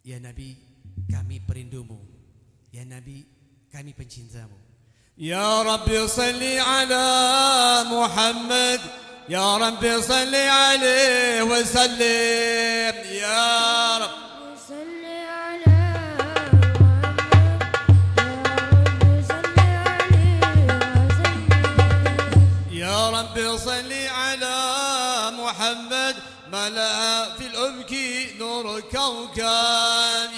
Ya Nabi, kami perindumu. Ya Nabi, kami pencintamu. Ya Rabbi salli ala Muhammad, Ya Rabbi salli alaihi wa sallim. Ya Rabbi يا رب صل على محمد ملأ في الأفق نور كوكب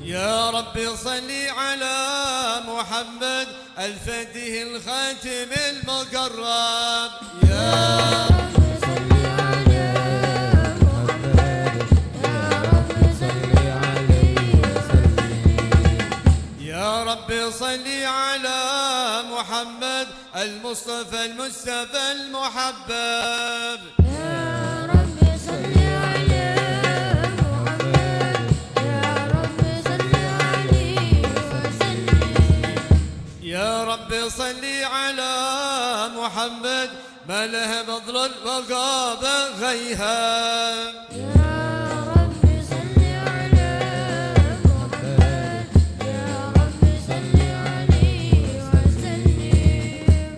يا رب صل على محمد الفتح الخاتم المقرب يا رب صل على محمد المصطفى المحبب يا رب صل على محمد يا رب صل عليه وسلم يا رب صل على محمد ما له بضل وغاب غيها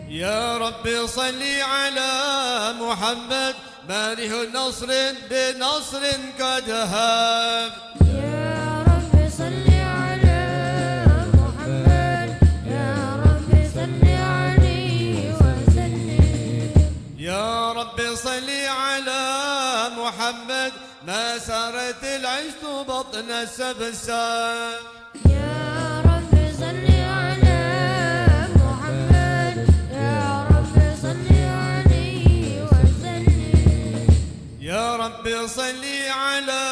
يا رب صل على محمد ما له نصر بنصر قد هاب يا رب صل على محمد يا رب صل عليه وسلم يا رب صل على محمد ما سارت العشت بطن السبساب يا رب صل على محمد يا رب صل عليه وسلم يا رب صل على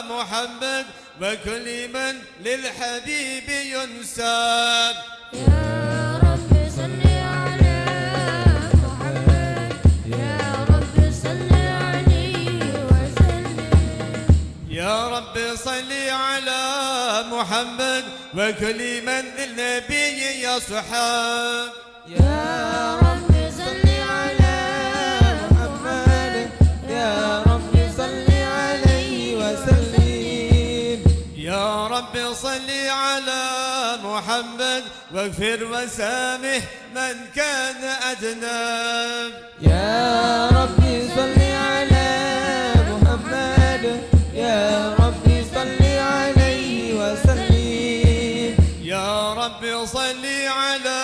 محمد وكل من للحبيب ينساب يا رب صل على محمد يا رب صل عليه وسلم يا رب صل على محمد وكل من للنبي يصحب يا رب صل على محمد يا رب صل عليه وسلم يا رب صل على محمد واغفر وسامح من كان أذنب يا رب صل على محمد يا رب صل عليه وسلم يا رب صل على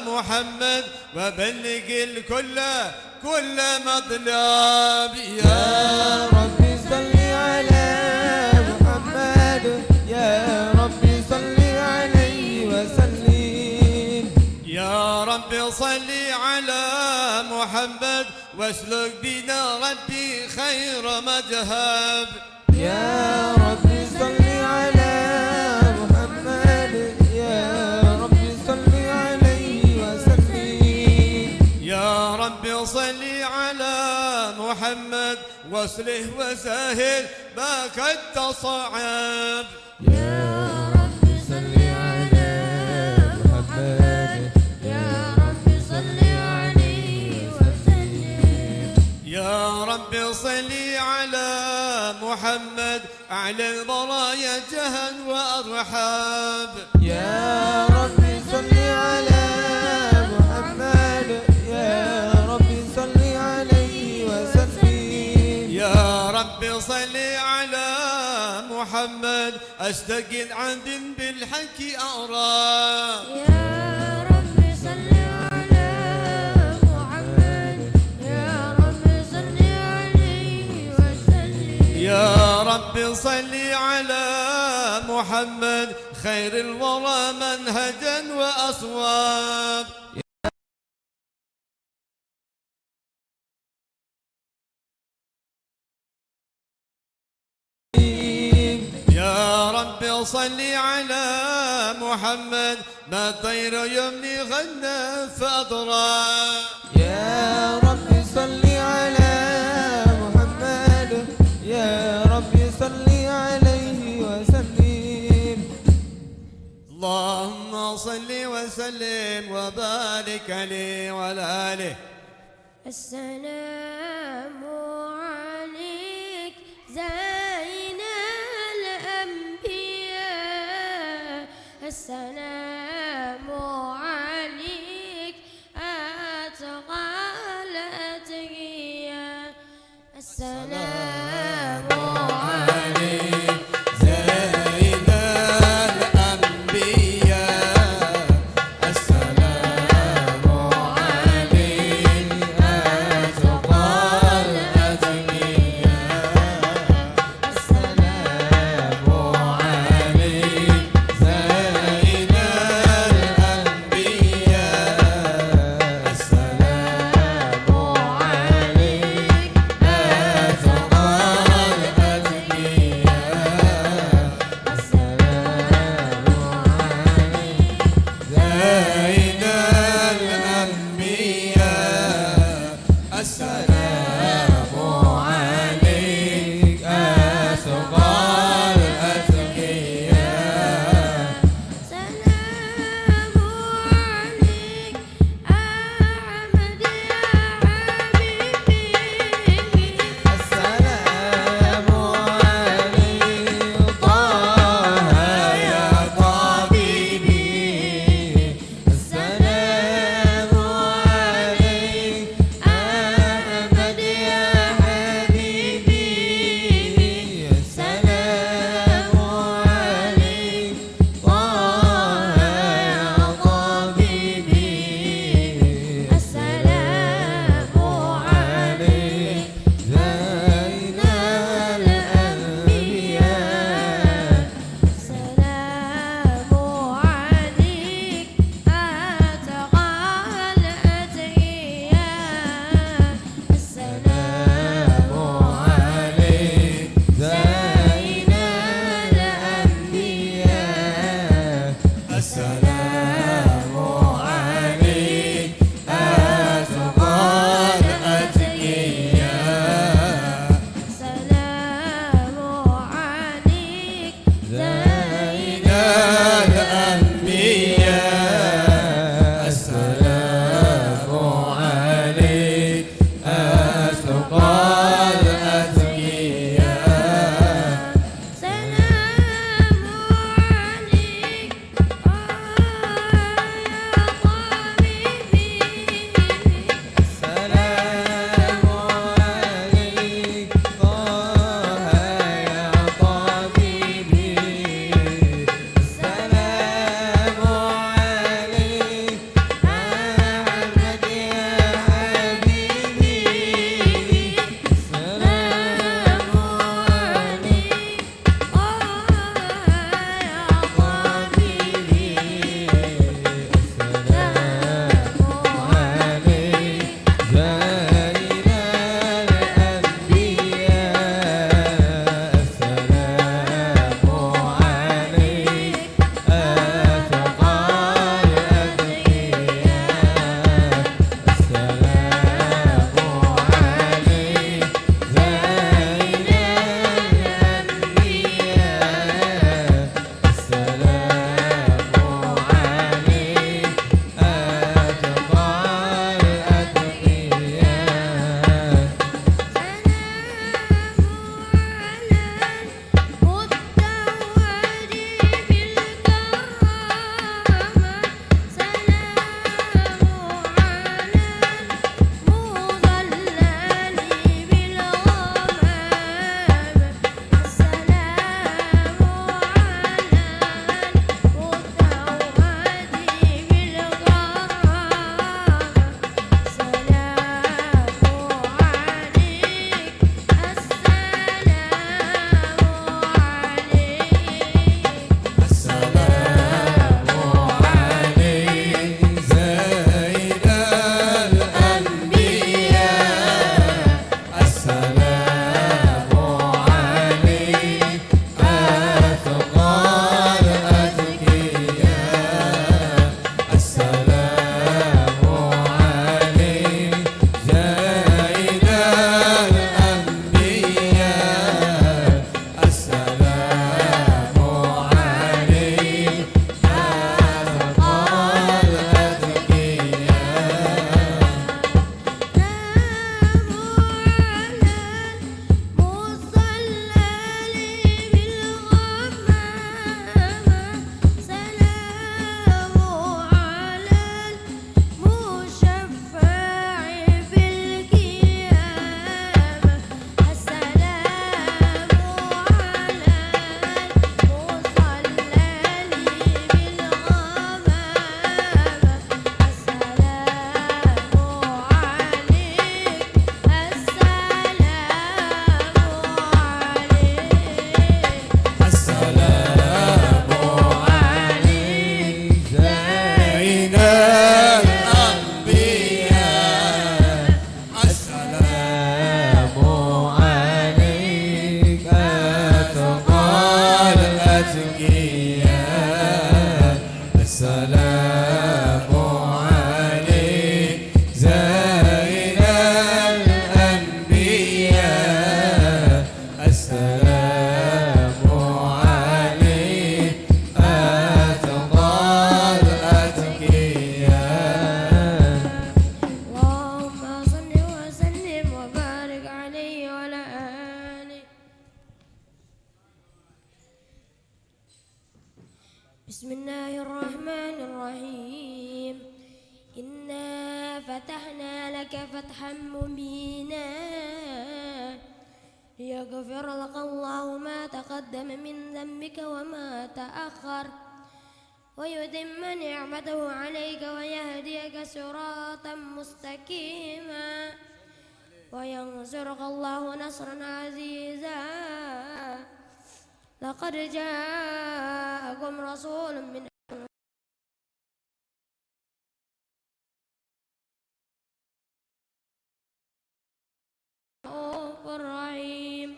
محمد وبلغ الكل كل مطلب يا رب صل على محمد يا رب صل عليه وسلم يا رب صل على محمد واسلك بنا ربي خير مذهب يا رب صل على محمد يا رب صل عليه وسلم يا رب صل على محمد واصلح وسهل ما قد تصعب يا رب صل على محمد يا رب صل عليه وسلم يا رب صل على محمد أعلى البرايا جهل وأرحاب يا رب صل على محمد يا رب صل عليه وسلم يا رب صل على محمد أستقل عند بالحق أرى يا رب صل على محمد يا رب صل عليه وسلم يا رب صل على محمد خير الورى منهجا وأصواب يا رب صل على محمد ما طير يمني غنى فأضرى يا رب صل على محمد يا رب صل عليه وسلم اللهم صل صل وسلم وبارك عليه وعلى آله. السلام عليك زين الأنبياء، السلام عليك أتقى الأتقياء، السلام عليك زين الأنبياء، السلام عليك أتقى الأتقياء، السلام عليك زين فتحنا لك فتحا مبينا ليغفر لك الله ما تقدم من ذنبك وما تأخر ويتم نعمته عليك ويهديك صراطا مستقيما وينصرك الله نصرا عزيزا لقد جاءكم رسول من الرحيم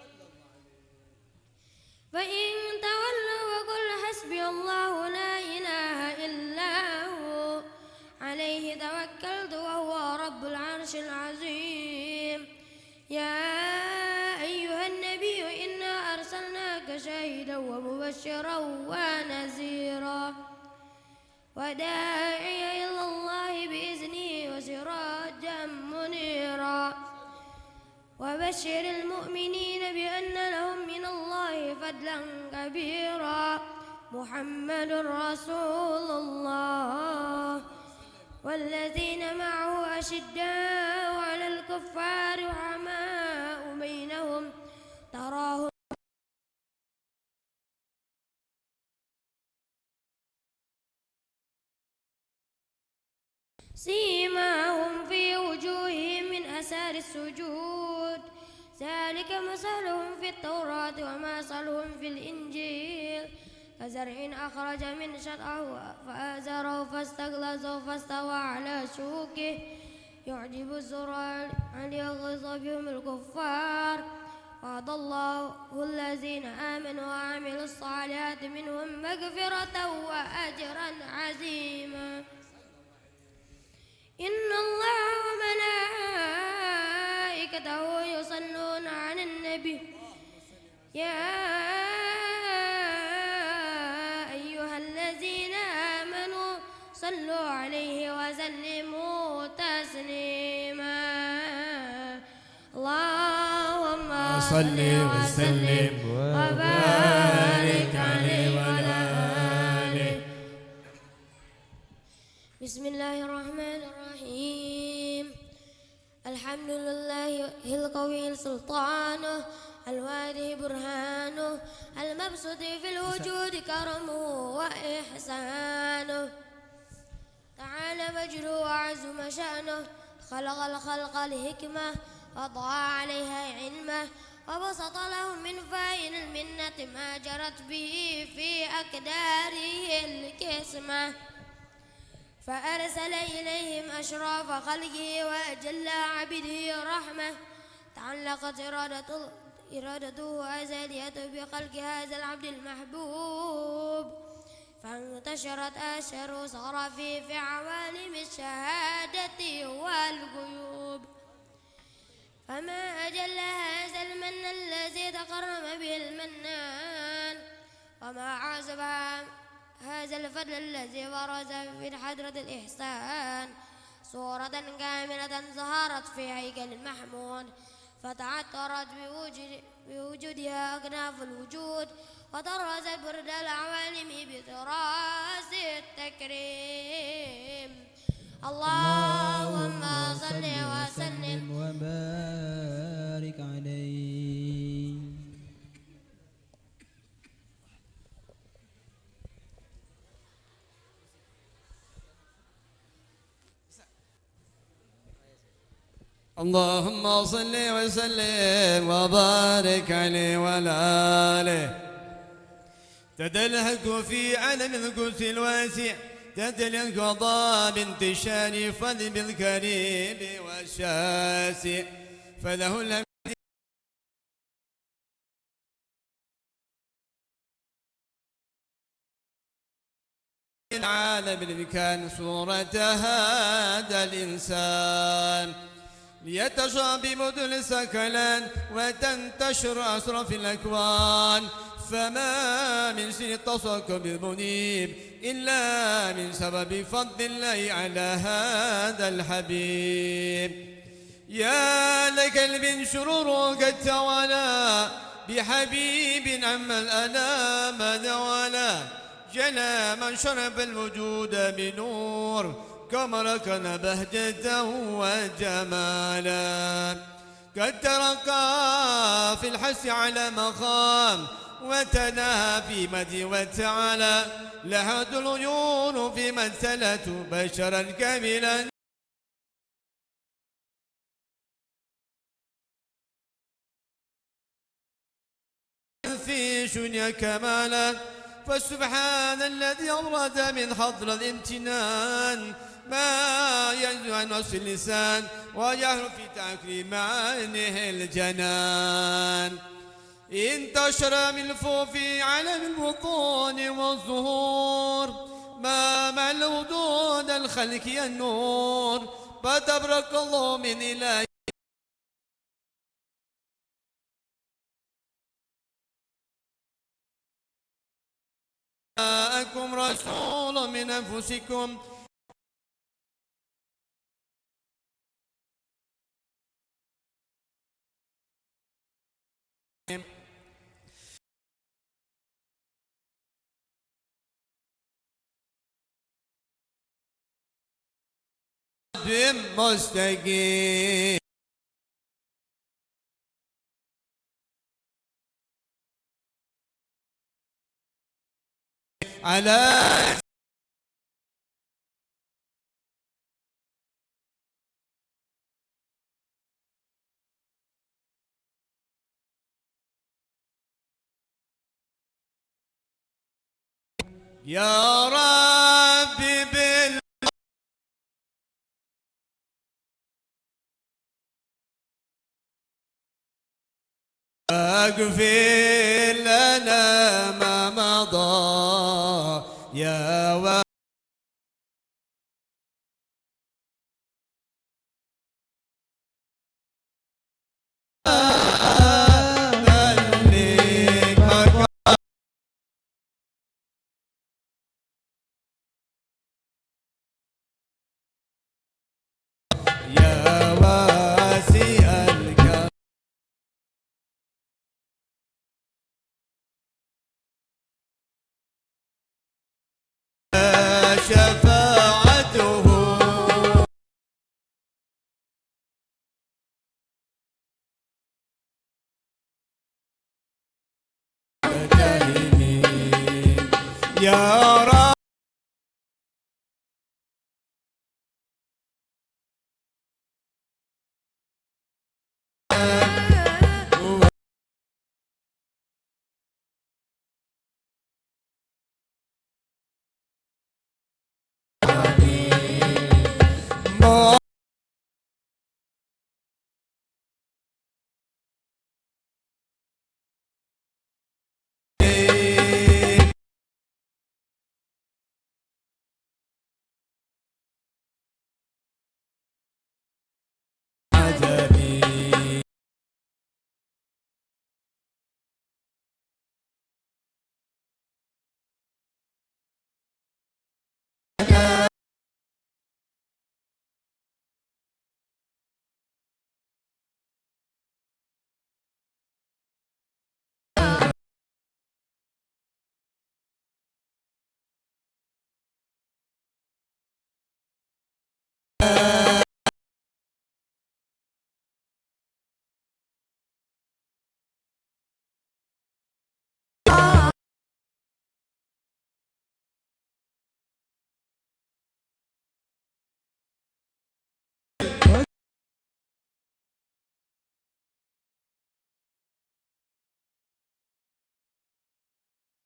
فإن تولوا فقل حسبي الله لا إله إلا هو عليه توكلت وهو رب العرش العظيم يا أيها النبي إنا أرسلناك شاهدا ومبشرا ونذيرا وداعيا إلى الله بإذنه وسراجا منيرا وبشر المؤمنين بأن لهم من الله فضلا كبيرا محمد رسول الله والذين معه أشداء على الكفار رحماء بينهم تراهم سيماهم في وجوههم من أثار السجود ذلك مثلهم في التوراة ومثلهم في الإنجيل كزرع أخرج من شطأه فآزره فاستغلظ فاستوى على سوقه يعجب الزراع أن يغيظ بهم الكفار وعد الله الذين آمنوا وعملوا الصالحات منهم مغفرة وأجرا عظيما إن الله وملائكته يصلون على النبي يا أيها الذين آمنوا صلوا عليه وسلموا تسليما اللهم صل وسلم وبارك عليه وعلى آله. بسم الله الرحمن الرحيم الحمد لله القوي سلطانه الواضح برهانه المبسوط في الوجود كرمه وإحسانه تعالى مجده وعزم شأنه خلق الخلق لحكمة وضع عليها علمه وبسط لهم من فائن المنة ما جرت به في أقداره الكسمة فأرسل إليهم أشراف خلقه وأجل عبده رحمة تعلقت إرادته أزليته بخلق هذا العبد المحبوب فانتشرت أشهر صار في عوالم الشهادة والغيوب فما أجل هذا المن الذي تقرم به المنان وما عازب هذا الفضل الذي برز في حضرة الإحسان صورة كاملة ظهرت في هيكل محمود فتعطرت بوجودها أكناف الوجود وطرزت برد العوالم بطراز التكريم اللهم صل وسلم وبارك عليه. اللهم صل وسلم وبارك عليه وعلى آله. تدلهك في علم القدس الواسع تدلهك وضى بانتشار فضل بالكريم والشاسع فله الحمد العالم كان صورة هذا الإنسان ليتشى بمدن السكلان وتنتشر أسرف الأكوان فما من سن التصك بالمنيب إلا من سبب فضل الله على هذا الحبيب يا لقلب شرور قد توالى بحبيب عم الألام نوالا جنى من شرب الوجود بنور كمرك بهجة وجمالا قد ترقى في الحس على مقام وتناهى في مدي وتعالى لحد العيون في منزلة بشرا كاملا في شنيا كمالا فسبحان الذي أورد من حضر الامتنان ما ينزل عن وصف اللسان ويحرف في تكريم عنه الجنان انتشر من الفوف على البطون والظهور ما ملوا دون الخلق النور فتبرك الله من إله جاءكم رسول من أنفسكم مستقيم على يا ربي بال اغفر لنا ما مضى يا و يا واسع الكرم شفاعته يا رب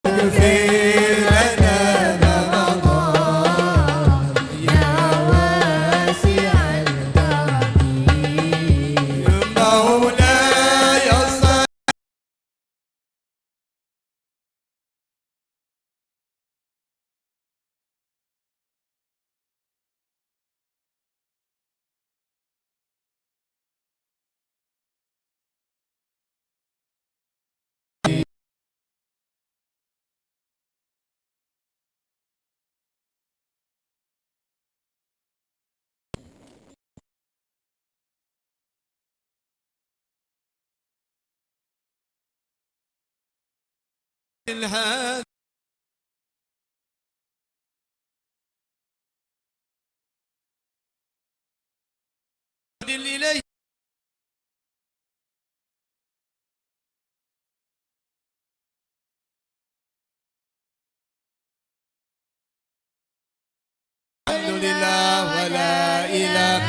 اغفر لنا ما مضى يا واسع الكرم مولاي صل هذا إليه الحمد لله ولا إله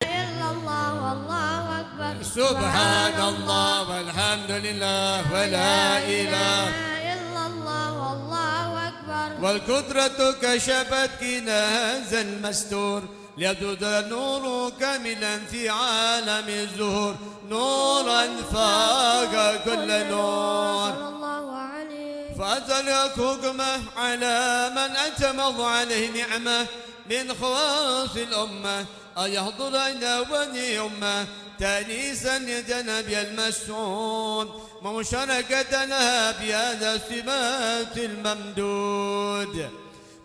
إلا الله والله أكبر سبحان الله والحمد لله ولا إله إلا الله والله أكبر. والقدرة كشفت كناز المستور ليبدو النور كاملا في عالم الزهور نورا فاق كل نور صلى الله عليه فأنزل حكمه على من أتمض عليه نعمه من خواص الأمة أن يحضر إلى بني أمة تأنيسا لجنب المسعود ومشاركتنا بهذا السمات الممدود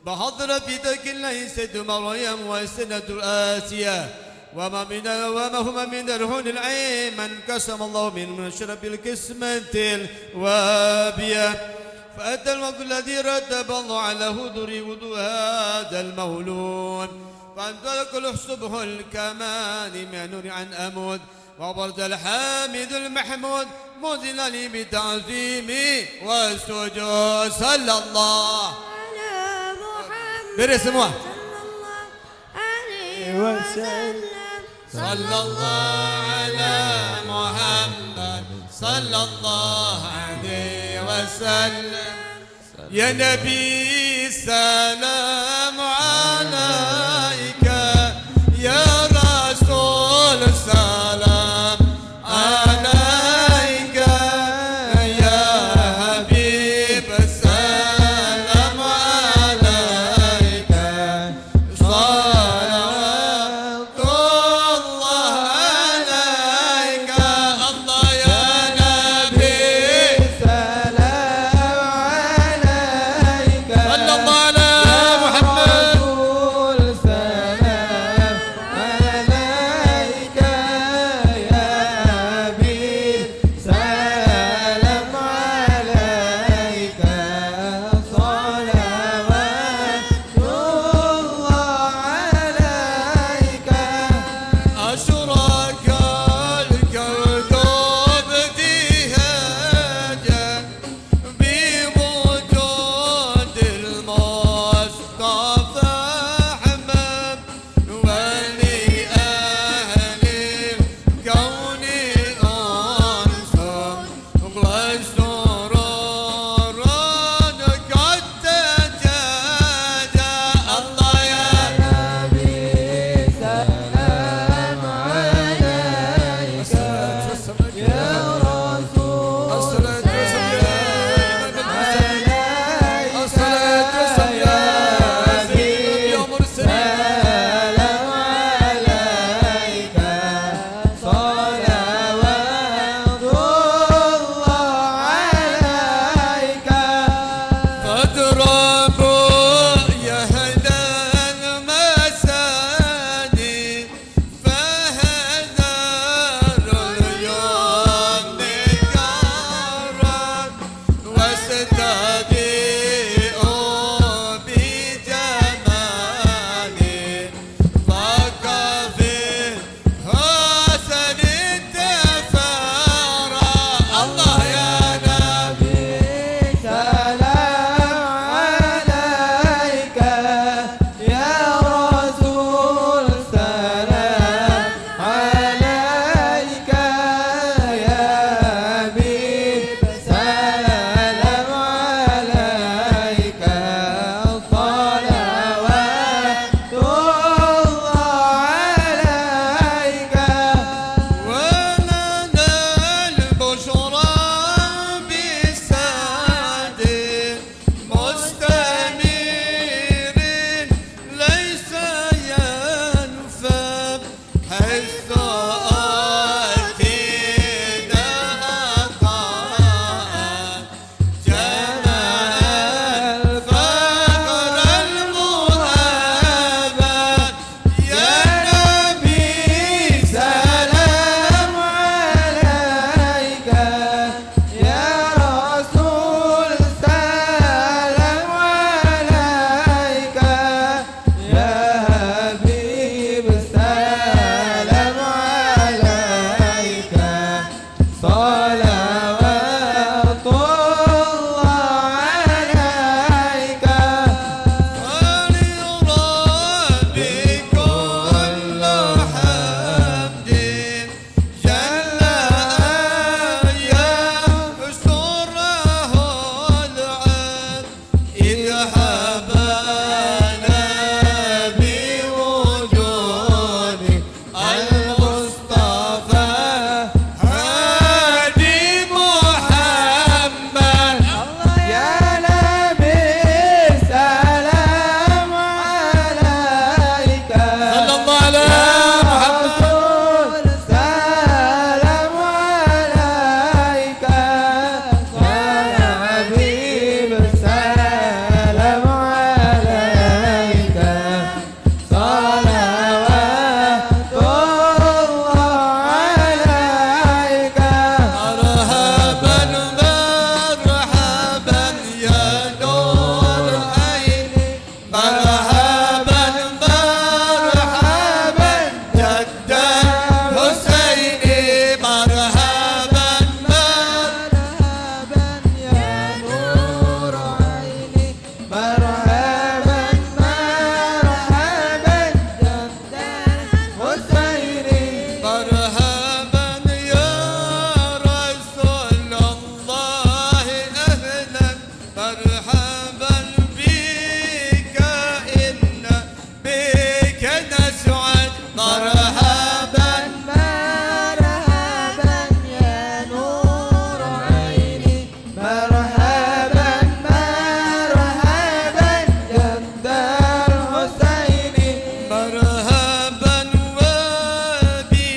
بحضر بيتك ليست مريم وسنة آسيا وما هما من الهون العين من قسم الله من شرب القسمة الوابية فأتى الوقت الذي رتب الله على هدر وضوء هذا المولود فانطلق الصبح الكمال من نور عن أمود وبرز الحامد المحمود مزلا لي بتعظيمي والسجود صلى الله على محمد برسمه صلى الله عليه وسلم. وسلم. صلى الله على محمد صلى الله عليه وسلم يا نبي السلام عليك يا رسول السلام عليك يا حبيب السلام عليك صلوات الله عليك الله يا نبي سلام عليك صلى الله على محمد رسول سلام عليك يا حبيب سلام عليك صلوات الله عليك أشرك الكوكب ابتهاجا بوجود المصطفى أحمد ولأهل الكون أنس وسرور قد تجادى الله يا نبي سلام عليك يا رسول الصلاة والسلام يا عليك الصلاة والسلام يا سيدنا يا مرسلين سلام عليك صلوات الله عليك فاضربوا يا هدى المساني فهذر اليوم نكرر واستبيئوا بجمالي فكفي حسن التفارى الله يا نبي سلام عليك يا رسول سلام عليك يا حبيب سلام عليك مرحبا بك إن بك نسعد مرحبا مرحبا يا نور عيني مرحبا مرحبا جد الحسين مرحبا وبجاهي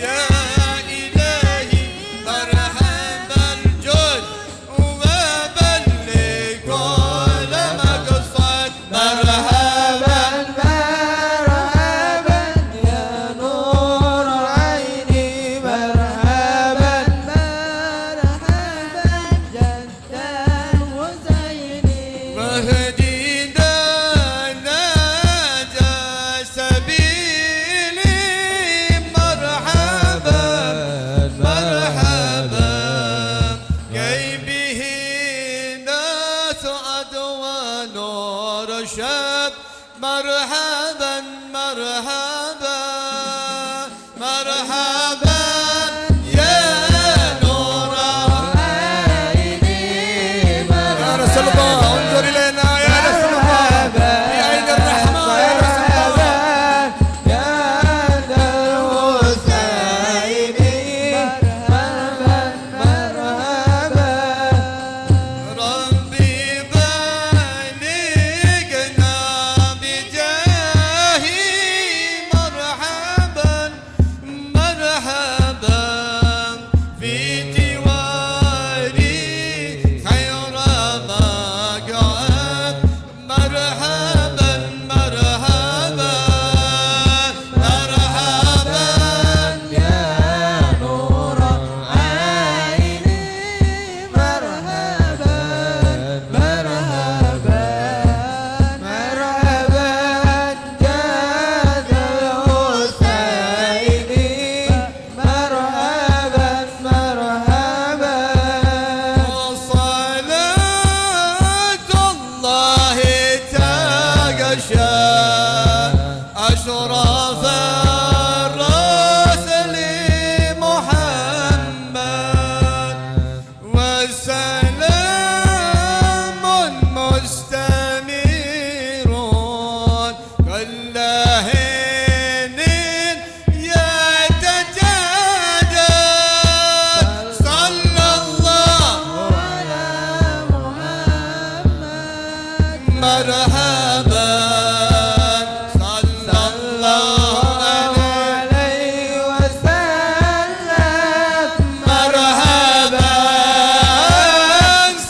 يا إلهي مرحبا جد وبلغ كل مقصد مرحبا مرحبا يا نور عيني مرحبا مرحبا جد الحسين مهدينا نجا سبيلي مرحبا مرحبا كي به نسعد ونور شاب مرحبا مرحبا مرحبا يا نور عيني يا رسول الله انظر الينا يا رسول الله بعين الرحمة يا رسول الله يا ذا الحسين مرحبا مرحبا ربي بلغنا بجاهي مرحبا مرحبا في جواري خير مقعد مرحبا مرحبا مرحبا يا نور عيني مرحبا مرحبا مرحبا جاد الحسين مرحبا مرحبا وصلاة الله تغشى أشرف الرسل محمد وسلام مستمر كل حين يتجدد صلى الله على محمد مرحبا صلى الله عليه وسلم مرحبا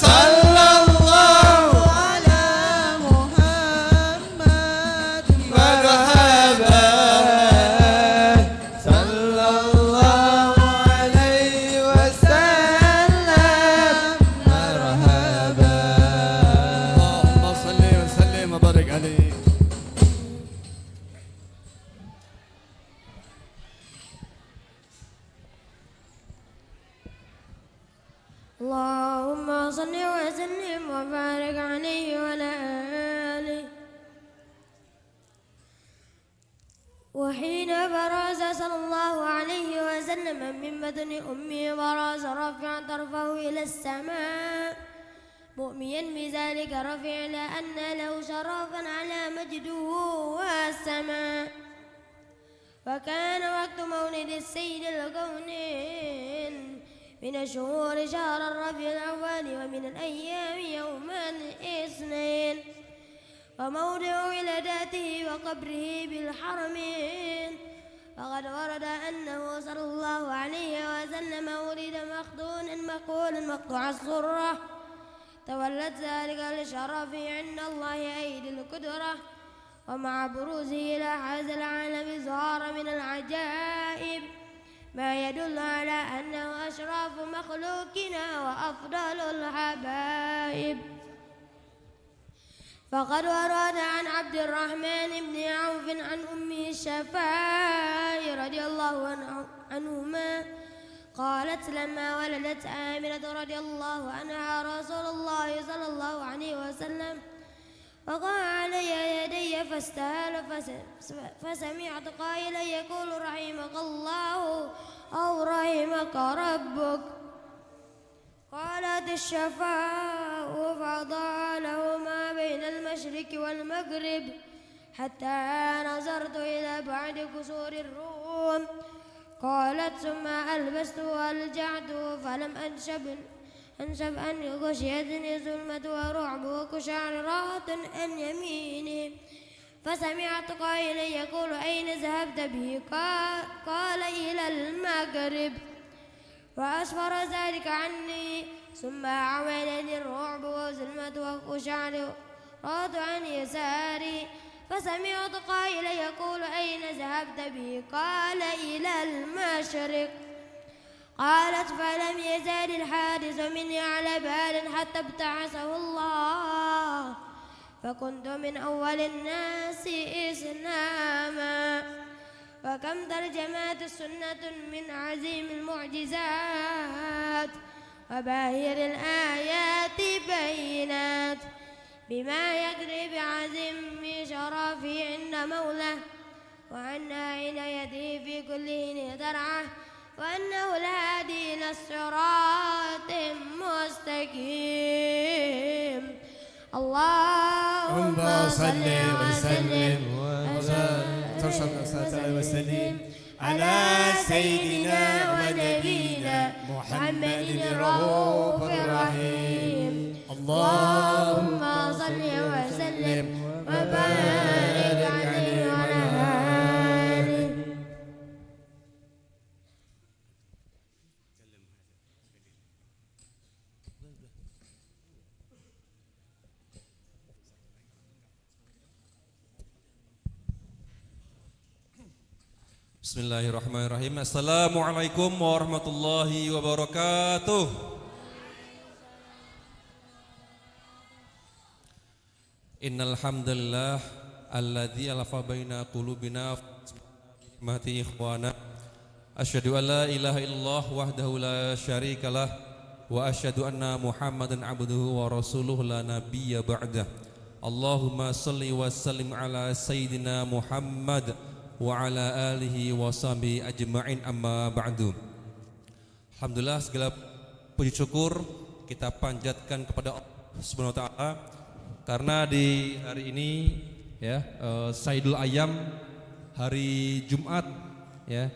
صلى الله على محمد مرحبا صلى الله عليه وسلم مرحبا اللهم صل وسلم وبارك عليه اللهم صل وسلم وبارك عليه وعلى آله. وحين برز صلى الله عليه وسلم من بدن أمه برز رافعا طرفه إلى السماء مؤميا بذلك رفع لأن له شرفا على مجده والسماء. وكان وقت مولد السيد الكونين من الشهور شهر الربيع الأول ومن الأيام يوم الاثنين. وموضع ولادته وقبره بالحرمين. وقد ورد أنه صلى الله عليه وسلم ولد مخدونا مقولا مقطوع السرة تولت ذلك لشرف عند الله أيدي القدرة. ومع بروزه إلى هذا العالم ظهر من العجائب ما يدل على أنه أشرف مخلوقنا وأفضل الحبائب. فقد ورد عن عبد الرحمن بن عوف عن أمه الشفاء رضي الله عنهما قالت لما ولدت آمنة رضي الله عنها رسول الله صلى الله عليه وسلم وقع علي يدي فاستهال فسمعت قائلا يقول رحمك الله أو رحمك ربك. قالت الشفاء له فأضاء له ما بين المشرق والمغرب حتى نظرت إلى بعض قصور الروم. قالت ثم ألبست وألجعت فلم أنشب أن غشيتني ظلمة ورعب وقشعريرات عن يميني، فسمعت قائلا يقول أين ذهبت به؟ قال إلى المغرب، وأسفر ذلك عني. ثم عملني الرعب وظلمة وقشعريرات عن يساري، فسمعت قائلا يقول أين ذهبت به؟ قال إلى المشرق. قالت فلم يزال الحادث مني على بال حتى ابتعثه الله، فكنت من أول الناس إسلاما. وكم ترجمات السنة من عظيم المعجزات وباهر الآيات بينات بما يجري بعزم شرفه عند مولاه، وأن عنايته في كل حين ترعاه، وأنه الهادي إلى الصراط المستقيم. اللهم صل وسلم وسلم على سيدنا ونبينا محمد الرؤوف الرحيم. اللهم صل وسلم وبارك عليه وعلى آله. Bismillahirrahmanirrahim. Assalamualaikum warahmatullahi wabarakatuh. Innal hamdalillah alladzi alafa baina qulubina mati ikhwana. Asyhadu an la ilaha illallah wahdahu la syarikalah wa asyhadu anna Muhammadan abduhu wa rasuluhu la nabiyya ba'dah. Allahumma shalli wa sallim ala sayyidina Muhammad wa ala alihi wa sahbihi ajma'in, amma ba'du. Alhamdulillah, segala puji syukur kita panjatkan kepada Allah Subhanahu wa taala karena di hari ini ya Saidul Ayyam, hari Jumat ya,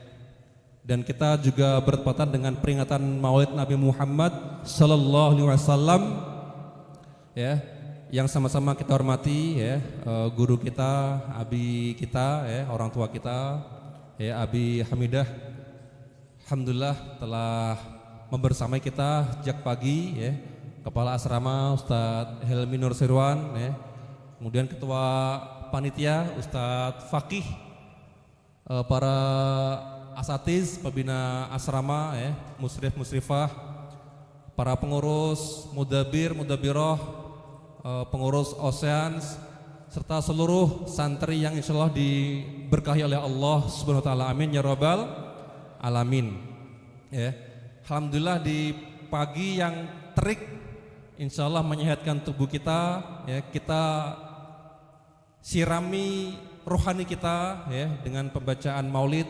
dan kita juga bertepatan dengan peringatan Maulid Nabi Muhammad sallallahu alaihi wasallam ya, yang sama-sama kita hormati ya, guru kita, abi kita ya, orang tua kita ya, Abi Hamidah. Alhamdulillah telah membersamai kita sejak pagi ya, Kepala Asrama Ustadz Helmi Nur Sirwan ya, kemudian Ketua Panitia Ustadz Fakih, para asatiz pembina asrama ya, musrif musrifah, para pengurus mudabir mudabiroh, pengurus Oceans, serta seluruh santri yang insyaallah diberkahi oleh Allah Subhanahu wa taala. Amin ya rabbal alamin. Ya. Alhamdulillah di pagi yang terik insyaallah menyehatkan tubuh kita ya, kita sirami rohani kita ya dengan pembacaan Maulid,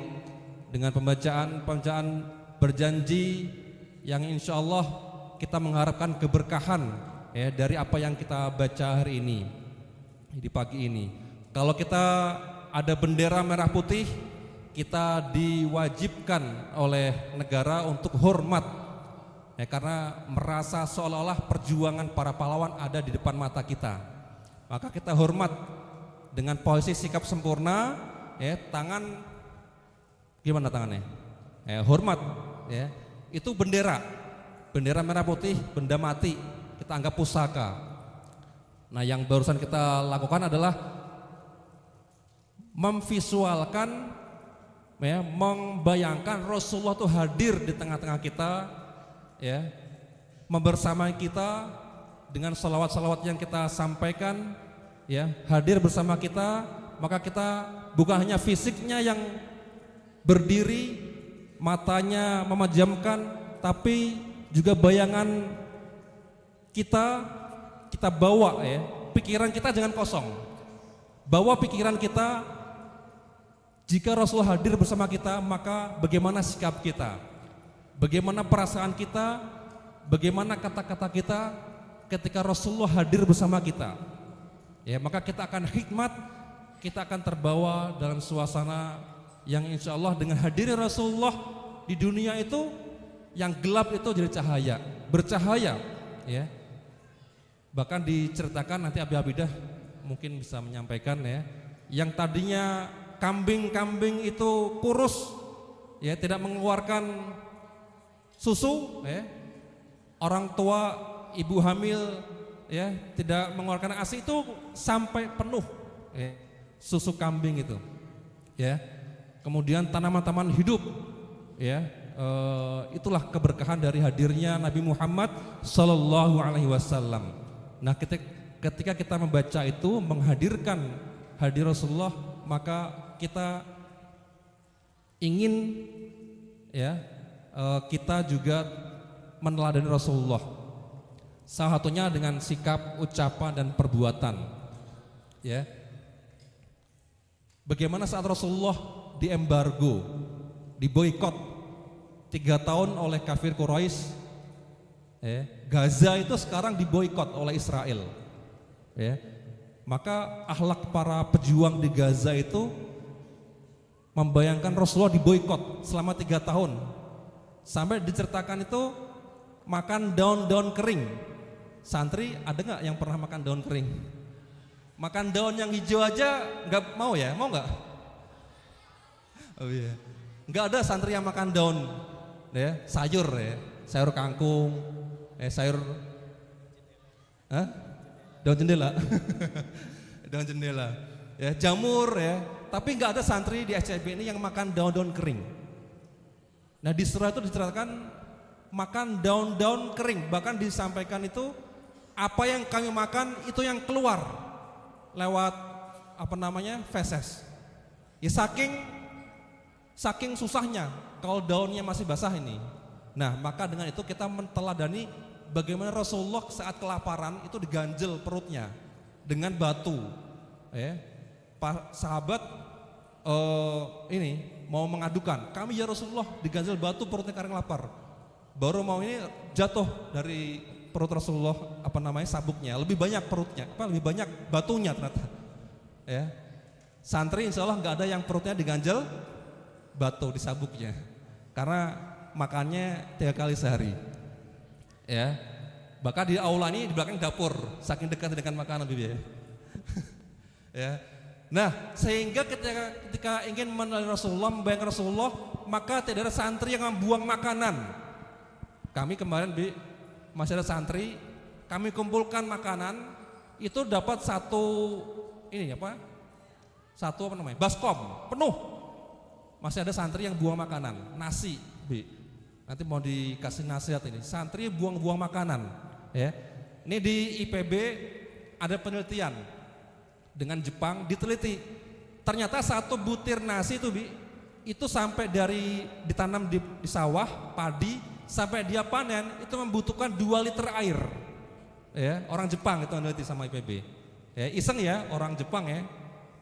dengan pembacaan berjanji yang insyaallah kita mengharapkan keberkahan ya dari apa yang kita baca hari ini di pagi ini. Kalau kita ada bendera merah putih, kita diwajibkan oleh negara untuk hormat ya, karena merasa seolah-olah perjuangan para pahlawan ada di depan mata kita. Maka kita hormat dengan posisi sikap sempurna ya, tangan gimana tangannya? Hormat ya. Itu bendera merah putih, benda mati, kita anggap pusaka. Nah, yang barusan kita lakukan adalah memvisualkan ya, membayangkan Rasulullah itu hadir di tengah-tengah kita ya, membersamai kita dengan salawat-salawat yang kita sampaikan ya, hadir bersama kita. Maka kita bukan hanya fisiknya yang berdiri, matanya memejamkan, tapi juga bayangan kita bawa ya, pikiran kita jangan kosong. Bawa pikiran kita, jika Rasulullah hadir bersama kita, maka bagaimana sikap kita, bagaimana perasaan kita, bagaimana kata-kata kita ketika Rasulullah hadir bersama kita, ya maka kita akan hikmat, kita akan terbawa dalam suasana yang insya Allah dengan hadirnya Rasulullah di dunia itu, yang gelap itu jadi cahaya, bercahaya, ya. Bahkan diceritakan, nanti Abi Abidah mungkin bisa menyampaikan, ya, yang tadinya kambing-kambing itu kurus, ya, tidak mengeluarkan susu, ya, orang tua, ibu hamil, ya, tidak mengeluarkan ASI itu sampai penuh, ya, susu kambing itu, ya. Kemudian tanaman-tanaman hidup, ya, itulah keberkahan dari hadirnya Nabi Muhammad Sallallahu Alaihi Wasallam. Nah, ketika kita membaca itu, menghadirkan hadir Rasulullah, maka kita ingin, ya, kita juga meneladani Rasulullah. Salah satunya dengan sikap, ucapan dan perbuatan, ya. Bagaimana saat Rasulullah diembargo, diboikot 3 tahun oleh kafir Quraisy, ya. Gaza itu sekarang diboikot oleh Israel, ya. Maka akhlak para pejuang di Gaza itu membayangkan Rasulullah diboikot selama 3 tahun, sampai diceritakan itu makan daun-daun kering. Santri ada nggak yang pernah makan daun kering? Makan daun yang hijau aja nggak mau, ya? Mau nggak? Oh iya, nggak ada santri yang makan daun, ya, sayur, ya, sayur kangkung, sayur, daun jendela, daun jendela, ya, jamur, ya. Tapi nggak ada santri di SCB ini yang makan daun-daun kering. Nah, di surah itu diceritakan makan daun-daun kering, bahkan disampaikan itu apa yang kami makan itu yang keluar lewat feses. Ya, saking susahnya kalau daunnya masih basah ini. Nah, maka dengan itu kita menteladani bagaimana Rasulullah saat kelaparan itu diganjel perutnya dengan batu, ya. Sahabat ini mau mengadukan, kami ya Rasulullah diganjel batu perutnya karena lapar. Baru mau ini jatuh dari perut Rasulullah sabuknya, lebih banyak perutnya, lebih banyak batunya ternyata, ya. Santri insya Allah nggak ada yang perutnya diganjel batu di sabuknya, karena makannya 3 kali sehari, ya. Bahkan di aula ini di belakang dapur, saking dekat dengan makanan, Bibi, ya. Ya. Nah, sehingga ketika ingin meneladani Rasulullah, membayangkan Rasulullah, maka tidak ada santri yang membuang makanan. Kami kemarin, Bi, masih ada santri, kami kumpulkan makanan, itu dapat satu baskom penuh. Masih ada santri yang buang makanan, nasi, Bi. Nanti mau dikasih nasihat ini, santri buang-buang makanan, ya. Ini di IPB ada penelitian dengan Jepang, diteliti. Ternyata 1 butir nasi itu, Bi, itu sampai dari ditanam di sawah padi sampai dia panen itu membutuhkan 2 liter air. Ya, orang Jepang itu meneliti sama IPB. Ya, iseng ya orang Jepang, ya.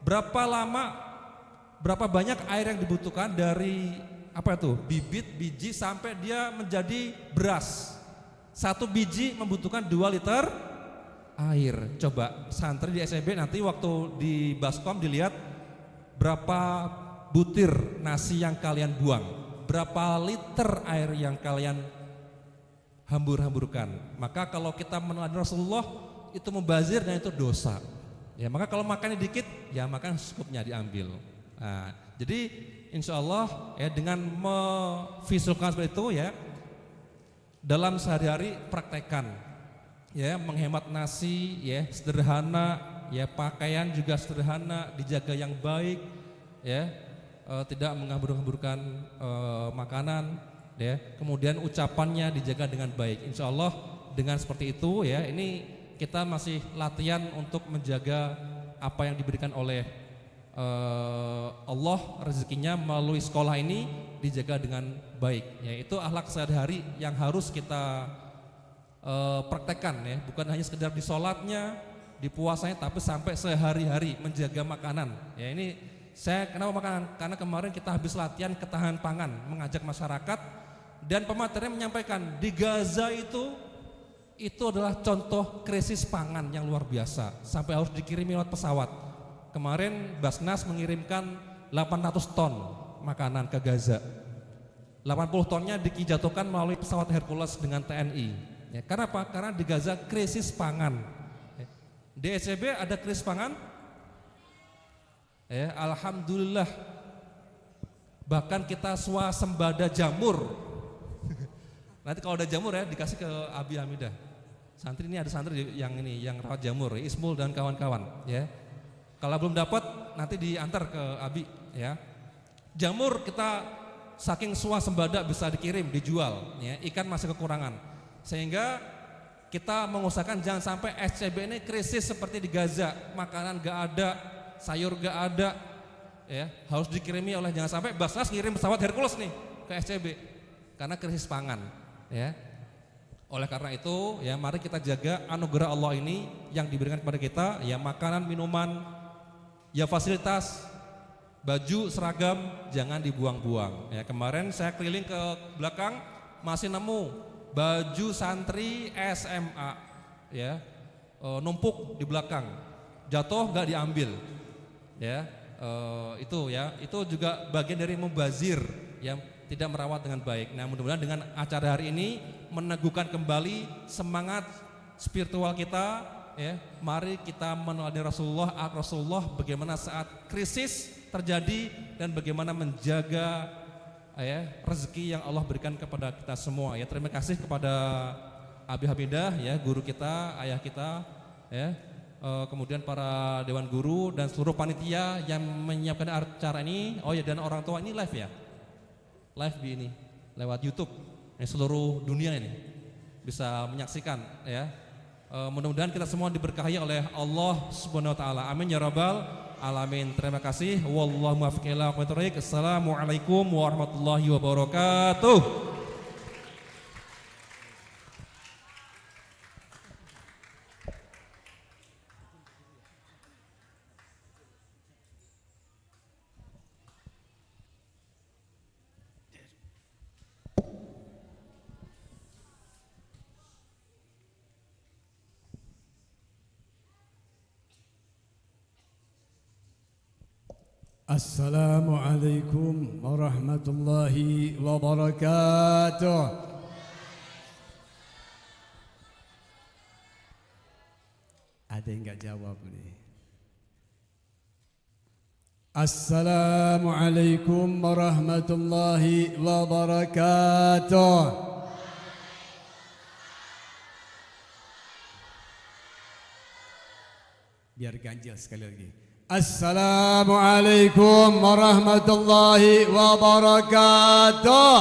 Berapa banyak air yang dibutuhkan dari bibit biji sampai dia menjadi beras. 1 biji membutuhkan 2 liter air. Coba santri di SEB nanti waktu di Baskom dilihat berapa butir nasi yang kalian buang, berapa liter air yang kalian hambur-hamburkan. Maka kalau kita meneladani Rasulullah itu mubazir dan itu dosa. Ya, maka kalau makannya dikit, ya makan secukupnya diambil. Nah, jadi insya Allah, ya, dengan memvisualkan seperti itu, ya, dalam sehari-hari praktekkan, ya, menghemat nasi, ya, sederhana, ya, pakaian juga sederhana, dijaga yang baik, ya, tidak menghambur-hamburkan makanan, ya, kemudian ucapannya dijaga dengan baik. Insya Allah dengan seperti itu, ya, ini kita masih latihan untuk menjaga apa yang diberikan oleh Allah, rezekinya melalui sekolah ini dijaga dengan baik. Ya, itu akhlak sehari-hari yang harus kita praktekkan, ya, bukan hanya sekedar di sholatnya, di puasanya, tapi sampai sehari-hari menjaga makanan. Ya, ini saya kenapa makanan? Karena kemarin kita habis latihan ketahanan pangan, mengajak masyarakat, dan pemateri menyampaikan di Gaza itu itu adalah contoh krisis pangan yang luar biasa sampai harus dikirimi lewat pesawat. Kemarin Basnas mengirimkan 800 ton makanan ke Gaza. 80 tonnya dijatuhkan melalui pesawat Hercules dengan TNI. Ya, karena apa? Karena di Gaza krisis pangan. Di SCB ada krisis pangan? Ya, alhamdulillah. Bahkan kita swasembada jamur. Nanti kalau ada jamur ya dikasih ke Abi Hamidah. Santri ini ada santri yang ini yang rawat jamur, Ismul dan kawan-kawan. Ya, kalau belum dapat nanti diantar ke Abi. Ya, jamur kita saking swasembada bisa dikirim, dijual. Ya, ikan masih kekurangan, sehingga kita mengusahakan jangan sampai SCB ini krisis seperti di Gaza, makanan gak ada, sayur gak ada. Ya, harus dikirimi oleh jangan sampai Basnas ngirim pesawat Hercules nih ke SCB karena krisis pangan. Ya, oleh karena itu ya mari kita jaga anugerah Allah ini yang diberikan kepada kita, ya makanan, minuman, ya fasilitas, baju, seragam jangan dibuang-buang. Ya, kemarin saya keliling ke belakang masih nemu baju santri SMA ya numpuk di belakang, jatuh gak diambil. Ya, itu juga bagian dari mubazir yang tidak merawat dengan baik. Nah, mudah-mudahan dengan acara hari ini meneguhkan kembali semangat spiritual kita. Ya, mari kita meneladani Rasulullah bagaimana saat krisis terjadi dan bagaimana menjaga ya rezeki yang Allah berikan kepada kita semua. Ya, terima kasih kepada Abi Hamidah ya, guru kita, ayah kita ya. Kemudian para dewan guru dan seluruh panitia yang menyiapkan acara ini. Oh ya, dan orang tua ini live ya. Live di ini lewat YouTube. Ya, seluruh dunia ini bisa menyaksikan ya. Mudah-mudahan kita semua diberkahi oleh Allah Subhanahu wa taala. Amin ya rabbal alamin. Terima kasih. Wallahu muwaffiq ila aqwamit thoriq. Assalamualaikum warahmatullahi wabarakatuh. Assalamualaikum warahmatullahi wabarakatuh. Ada yang enggak jawab nih. Assalamualaikum warahmatullahi wabarakatuh. Biar ganjil sekali lagi. Assalamualaikum warahmatullahi wabarakatuh.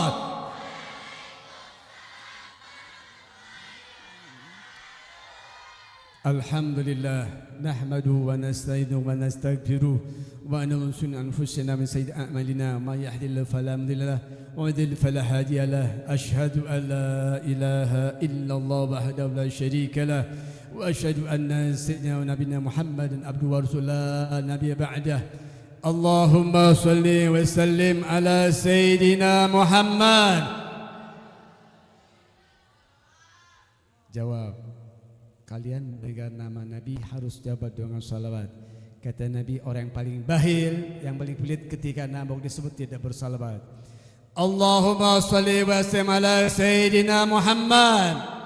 Alhamdulillah nahmaduhu wa nasta'inuhu wa nastaghfiruh wa na'udzu min anfusina min sayyi'ati a'malina may yahdihillahu fala mudilla lahu wa may yudlil fala hadiya lahu. Asyhadu an la ilaha illallah wahdahu la syarika lahu وأشهد أن سيدنا ونبينا محمد عبده ورسوله لا نبي بعده. اللهم صل وسلم على سيدنا محمد. Jawab. Kalian mendengar nama Nabi harus jawab dengan salawat. Kata Nabi, orang yang paling bahil, yang paling pelit ketika nama disebut tidak bersalawat. Allahumma salli wa sallim ala Sayyidina Muhammad.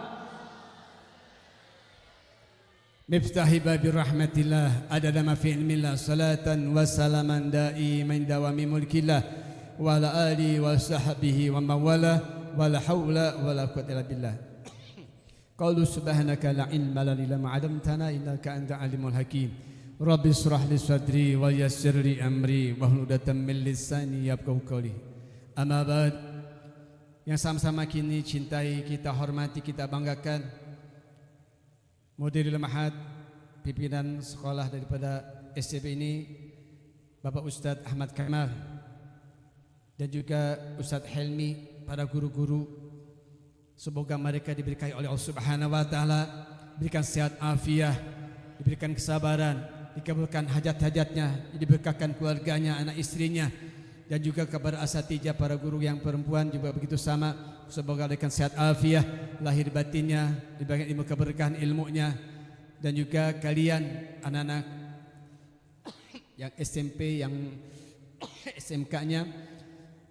Miftahi babi rahmatillah adada ma fi ilmillah salatan wa salaman da'iman dawami mulkillah wa ala alihi wa sahbihi wa mawala wa la hawla wa la quwwata illa billah. Qalu subhanaka la ilma lana illa ma 'allamtana innaka anta alimul hakim. Rabbi israh li sadri wa yassir li amri wa hlul 'uqdatam min lisani yafqahu qawli. Amma ba'd. Yang sama-sama kini cintai, kita hormati, kita banggakan Mudirul Ma'had, pimpinan sekolah daripada SCB ini, Bapak Ustadz Ahmad Kamal, dan juga Ustadz Helmi, para guru-guru. Semoga mereka diberkahi oleh Allah Subhanahu wa taala, diberikan sehat afiah, diberikan kesabaran, dikabulkan hajat-hajatnya, diberkahkan keluarganya, anak istrinya, dan juga kepada asatijah para guru yang perempuan juga begitu sama. Semoga diberikan sehat afiah lahir batinnya, diberikan ilmu keberkahan ilmunya, dan juga kalian anak-anak yang SMP, yang SMK-nya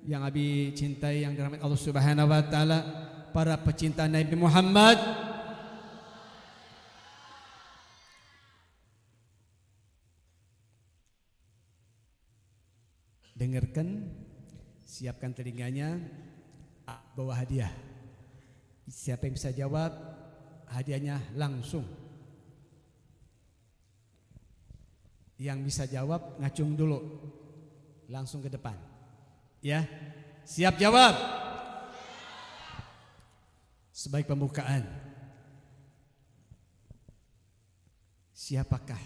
yang Abi cintai, yang dirahmati Allah Subhanahu wa taala, para pecinta Nabi Muhammad. Dengarkan, siapkan telinganya, bawa hadiah. Siapa yang bisa jawab, hadiahnya langsung. Yang bisa jawab ngacung dulu, langsung ke depan. Ya, siap jawab. Sebaik pembukaan, siapakah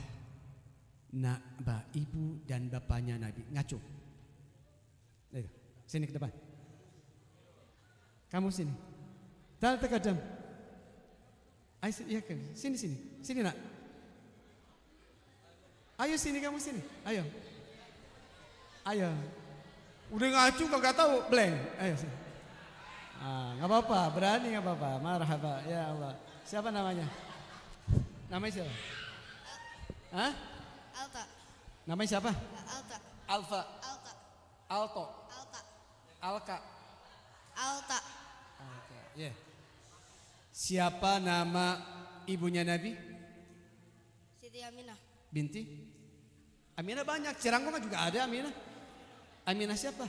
ibu dan bapaknya Nabi? Ngacung. Ayo, sini ke depan. Kamu sini. Tal terkadang. Ayo sini nak. Ayo sini kamu sini. Ayo. Udah ngacung kau nggak tahu blank. Ayo sini. Nggak apa-apa, berani nggak apa-apa. Marhaba, ya Allah. Siapa namanya? Namanya siapa? Hah? Alta. Namanya siapa? Alta. Alfa. Alta. Alto. Alta. Alka. Alta. Yeah. Siapa nama ibunya Nabi? Siti Aminah. Binti? Aminah banyak, Cirangkong kan juga ada Aminah. Aminah siapa?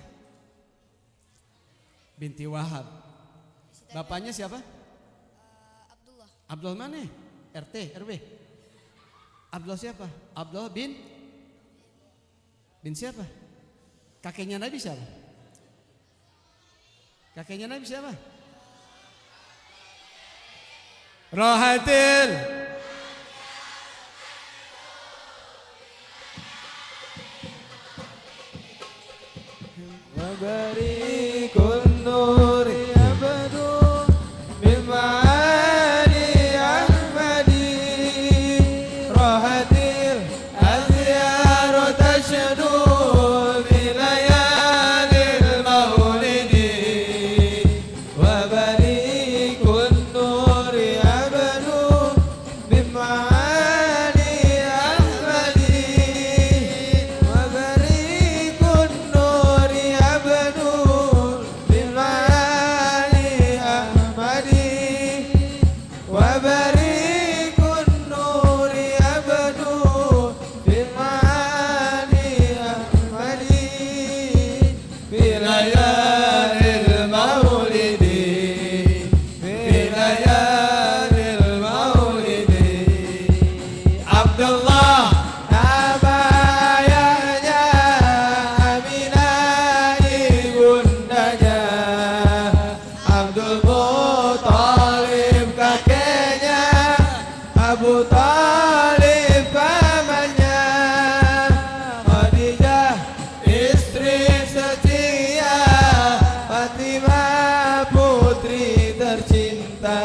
Binti Wahab. Bapaknya siapa? Abdullah. Abdullah mana? RT, RW. Abdullah siapa? Abdullah bin siapa? Kakeknya Nabi siapa? Kakeknya Nabi siapa? Rohatil. Wabarikun nuri abadu min ma'ani ahmadi rahatil azyaru tashadu bilayalil maulidi wabarikun nuri abadu min ma'ani ahmadi wabarikun nuri abadu min ma'ani ahmadi wabarikun nuri abadu min ma'ani ahmadi bilayalil maulidi bilayalil maulidi Abdullah nama ayahnya Aminah ibundanya Abdul Muthalib kakeknya Abu Talib pamannya Khadijah istri setia Fatimah putri tercinta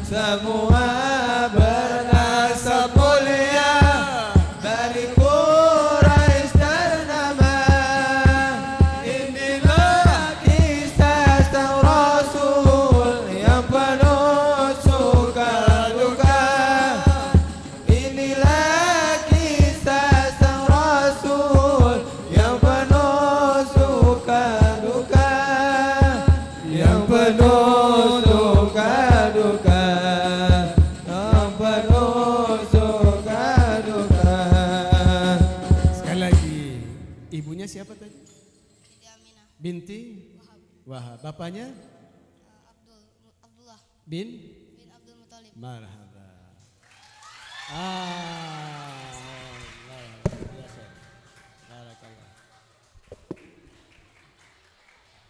semua bernasab mulia dari Quraisy ternama inilah kisah sang Rasul yang penuh suka duka inilah kisah sang Rasul yang penuh suka duka yang penuh suka duka yang penuh suka duka Sekali lagi, ibunya siapa tadi? Siti Aminah. Binti Wahab. Bapaknya Abdullah bin bin Abdul Muthalib. Marhaba. Barakallah.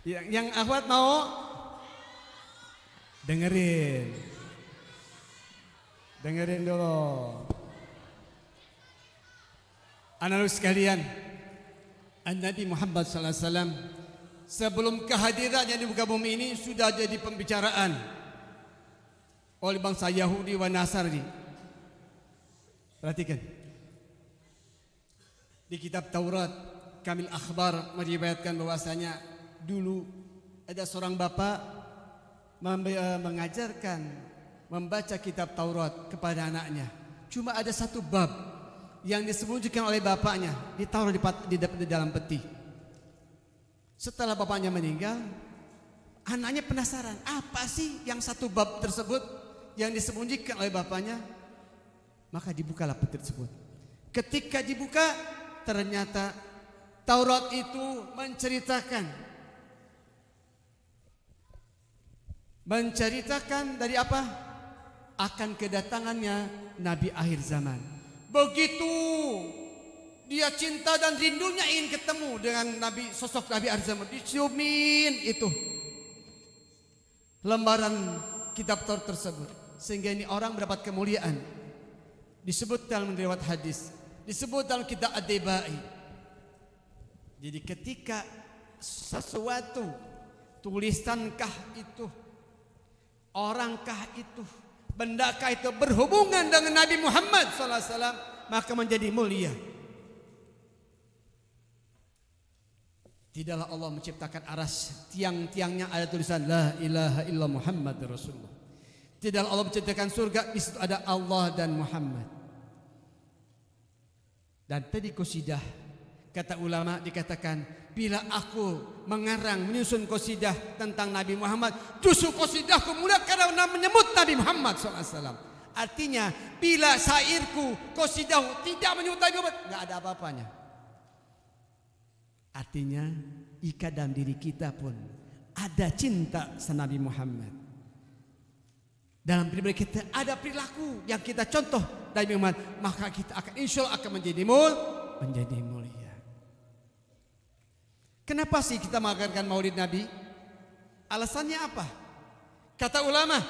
Yang akhwat mau dengerin dulu. Anak sekalian, Nabi Muhammad sallallahu alaihi wasallam sebelum kehadirannya di muka bumi ini sudah jadi pembicaraan oleh bangsa Yahudi wa Nasrani. Perhatikan. Di kitab Taurat Kamil Akhbar meriwayatkan bahwasanya dulu ada seorang bapak mengajarkan membaca kitab Taurat kepada anaknya. Cuma ada satu bab yang disembunyikan oleh bapaknya, ditaruh di dalam peti. Setelah bapaknya meninggal, anaknya penasaran, apa sih yang satu bab tersebut yang disembunyikan oleh bapaknya? Maka dibukalah peti tersebut. Ketika dibuka, ternyata Taurat itu menceritakan dari apa? Akan kedatangannya Nabi akhir zaman. Begitu dia cinta dan rindunya ingin ketemu dengan sosok Nabi akhir zaman, diciumin itu lembaran kitab Taurat tersebut, sehingga ini orang mendapat kemuliaan. Disebut dalam riwayat hadis, disebut dalam kitab Ad-Dibai. Jadi ketika sesuatu, tulisankah itu, orangkah itu, bendakah itu berhubungan dengan Nabi Muhammad SAW, maka menjadi mulia. Tidaklah Allah menciptakan aras, tiang-tiangnya ada tulisan La ilaha illallah Muhammad Rasulullah. Tidaklah Allah menciptakan surga, di situ ada Allah dan Muhammad. Dan tadi qasidah, kata ulama dikatakan, bila aku mengarang menyusun qasidah tentang Nabi Muhammad, justru qasidahku mulia karena menyebut Nabi Muhammad SAW. Artinya bila syairku, qasidah tidak menyebut Nabi Muhammad, tidak ada apa-apanya. Artinya jika dalam diri kita pun ada cinta sama Nabi Muhammad, dalam pribadi kita ada perilaku yang kita contoh dari Muhammad, maka kita akan insya Allah akan menjadi mulia. Kenapa sih kita mengadakan Maulid Nabi? Alasannya apa? Kata ulama,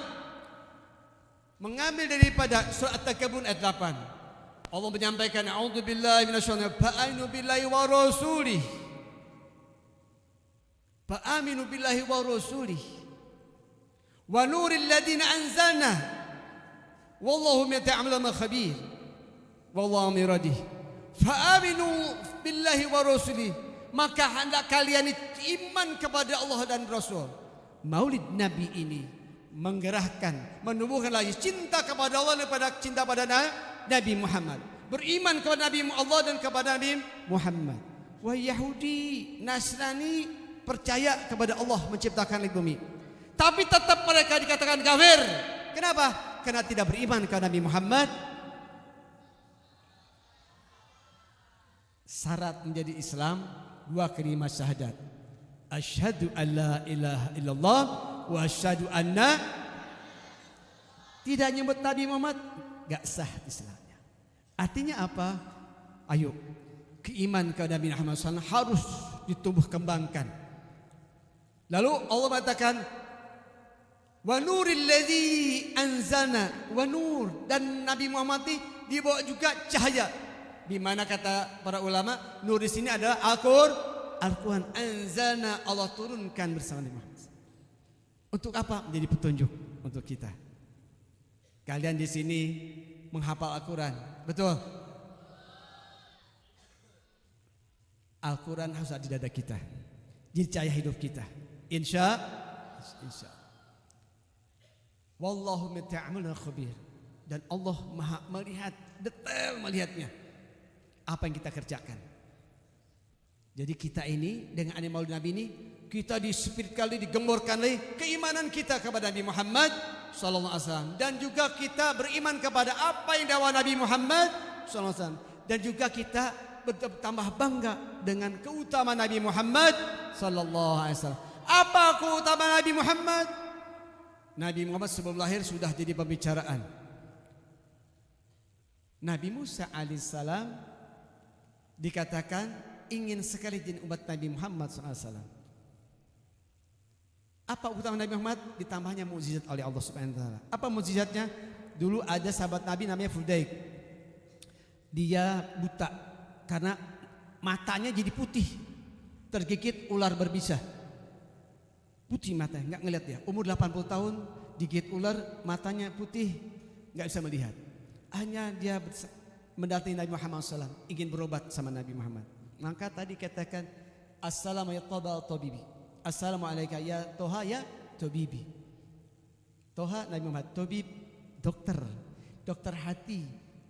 mengambil daripada surat At-Takabun ayat 8. Allah menyampaikan, A'udzubillahi minasyaitonir rajim, fa'aminu billahi wa rasulih. Fa'aminu billahi wa rasulih. Wa nuril ladina anzalna. Wallahu bima ta'maluna khabir. Wallahu miradih. Fa'aminu billahi wa rasulih. Maka hendak kalian iman kepada Allah dan Rasul. Maulid Nabi ini menggerahkan, menumbuhkan lagi cinta kepada Allah daripada cinta pada Nabi Muhammad. Beriman kepada Nabi Allah dan kepada Nabi Muhammad. Wahai Yahudi, Nasrani percaya kepada Allah menciptakan langit bumi, tapi tetap mereka dikatakan kafir. Kenapa? Karena tidak beriman kepada Nabi Muhammad. Syarat menjadi Islam 2 kalimat syahadat. Asyhadu an la ilaha illallah wa asyhadu anna. Tidak nyebut Nabi Muhammad, gak sah Islamnya. Artinya apa? Ayo, keimanan kepada Nabi Muhammad SAW harus ditumbuh kembangkan. Lalu Allah mengatakan, wa nuril ladzi anzalna, wa nur, dan Nabi Muhammad dibawa juga cahaya. Di mana kata para ulama, nur di sini adalah Al-Quran. Anzalna, Allah turunkan bersama Nabi Muhammad. Untuk apa? Menjadi petunjuk untuk kita. Kalian di sini menghafal Al-Quran, betul? Al-Quran harus ada di dada kita, jadi cahaya hidup kita. Insya. Wallahu bima ta'maluna khabir. Dan Allah Maha melihat, detail melihatnya apa yang kita kerjakan. Jadi kita ini dengan adanya Maulid Nabi ini, kita dispiritkan, digemborkan keimanan kita kepada Nabi Muhammad sallallahu alaihi wasallam, dan juga kita beriman kepada apa yang dakwah Nabi Muhammad sallallahu alaihi wasallam, dan juga kita bertambah bangga dengan keutamaan Nabi Muhammad sallallahu alaihi wasallam. Apa keutamaan Nabi Muhammad? Nabi Muhammad sebelum lahir sudah jadi pembicaraan. Nabi Musa alaihissalam dikatakan ingin sekali jadi umat Nabi Muhammad SAW. Apa keutamaan Nabi Muhammad? Ditambahnya mukjizat oleh Allah Subhanahu wa taala. Apa mukjizatnya? Dulu ada sahabat Nabi namanya Fudaik. Dia buta karena matanya jadi putih, tergigit ular berbisa. Putih matanya, enggak ngelihat dia. Umur 80 tahun, digigit ular, matanya putih, enggak bisa melihat. Hanya dia mendatangi Nabi Muhammad SAW, ingin berobat sama Nabi Muhammad. Maka tadi katakan assalamu ya taba tabibi. Assalamualaikum ya Toha ya tabibi. Toha Nabi Muhammad, tabib dokter, dokter hati.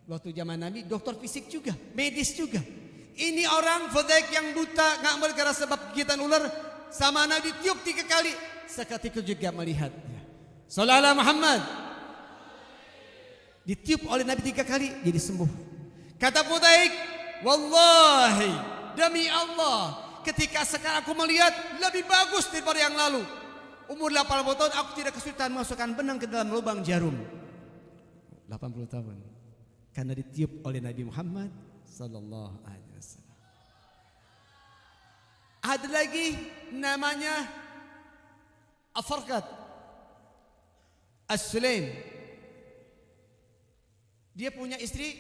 Waktu zaman Nabi dokter fisik juga, medis juga. Ini orang Fudaik yang buta enggak melihat sebab gigitan ular sama Nabi tiup 3 kali, seketika juga melihatnya. Sallallahu Muhammad. Ditiup oleh Nabi 3 kali jadi sembuh. Kata Fudaik, wallahi demi Allah, ketika sekarang aku melihat lebih bagus daripada yang lalu. Umur 80 tahun aku tidak kesulitan masukkan benang ke dalam lubang jarum. 80 tahun. Karena ditiup oleh Nabi Muhammad sallallahu alaihi wasallam. Ada lagi namanya Afarqat As-Sulaim. Dia punya istri.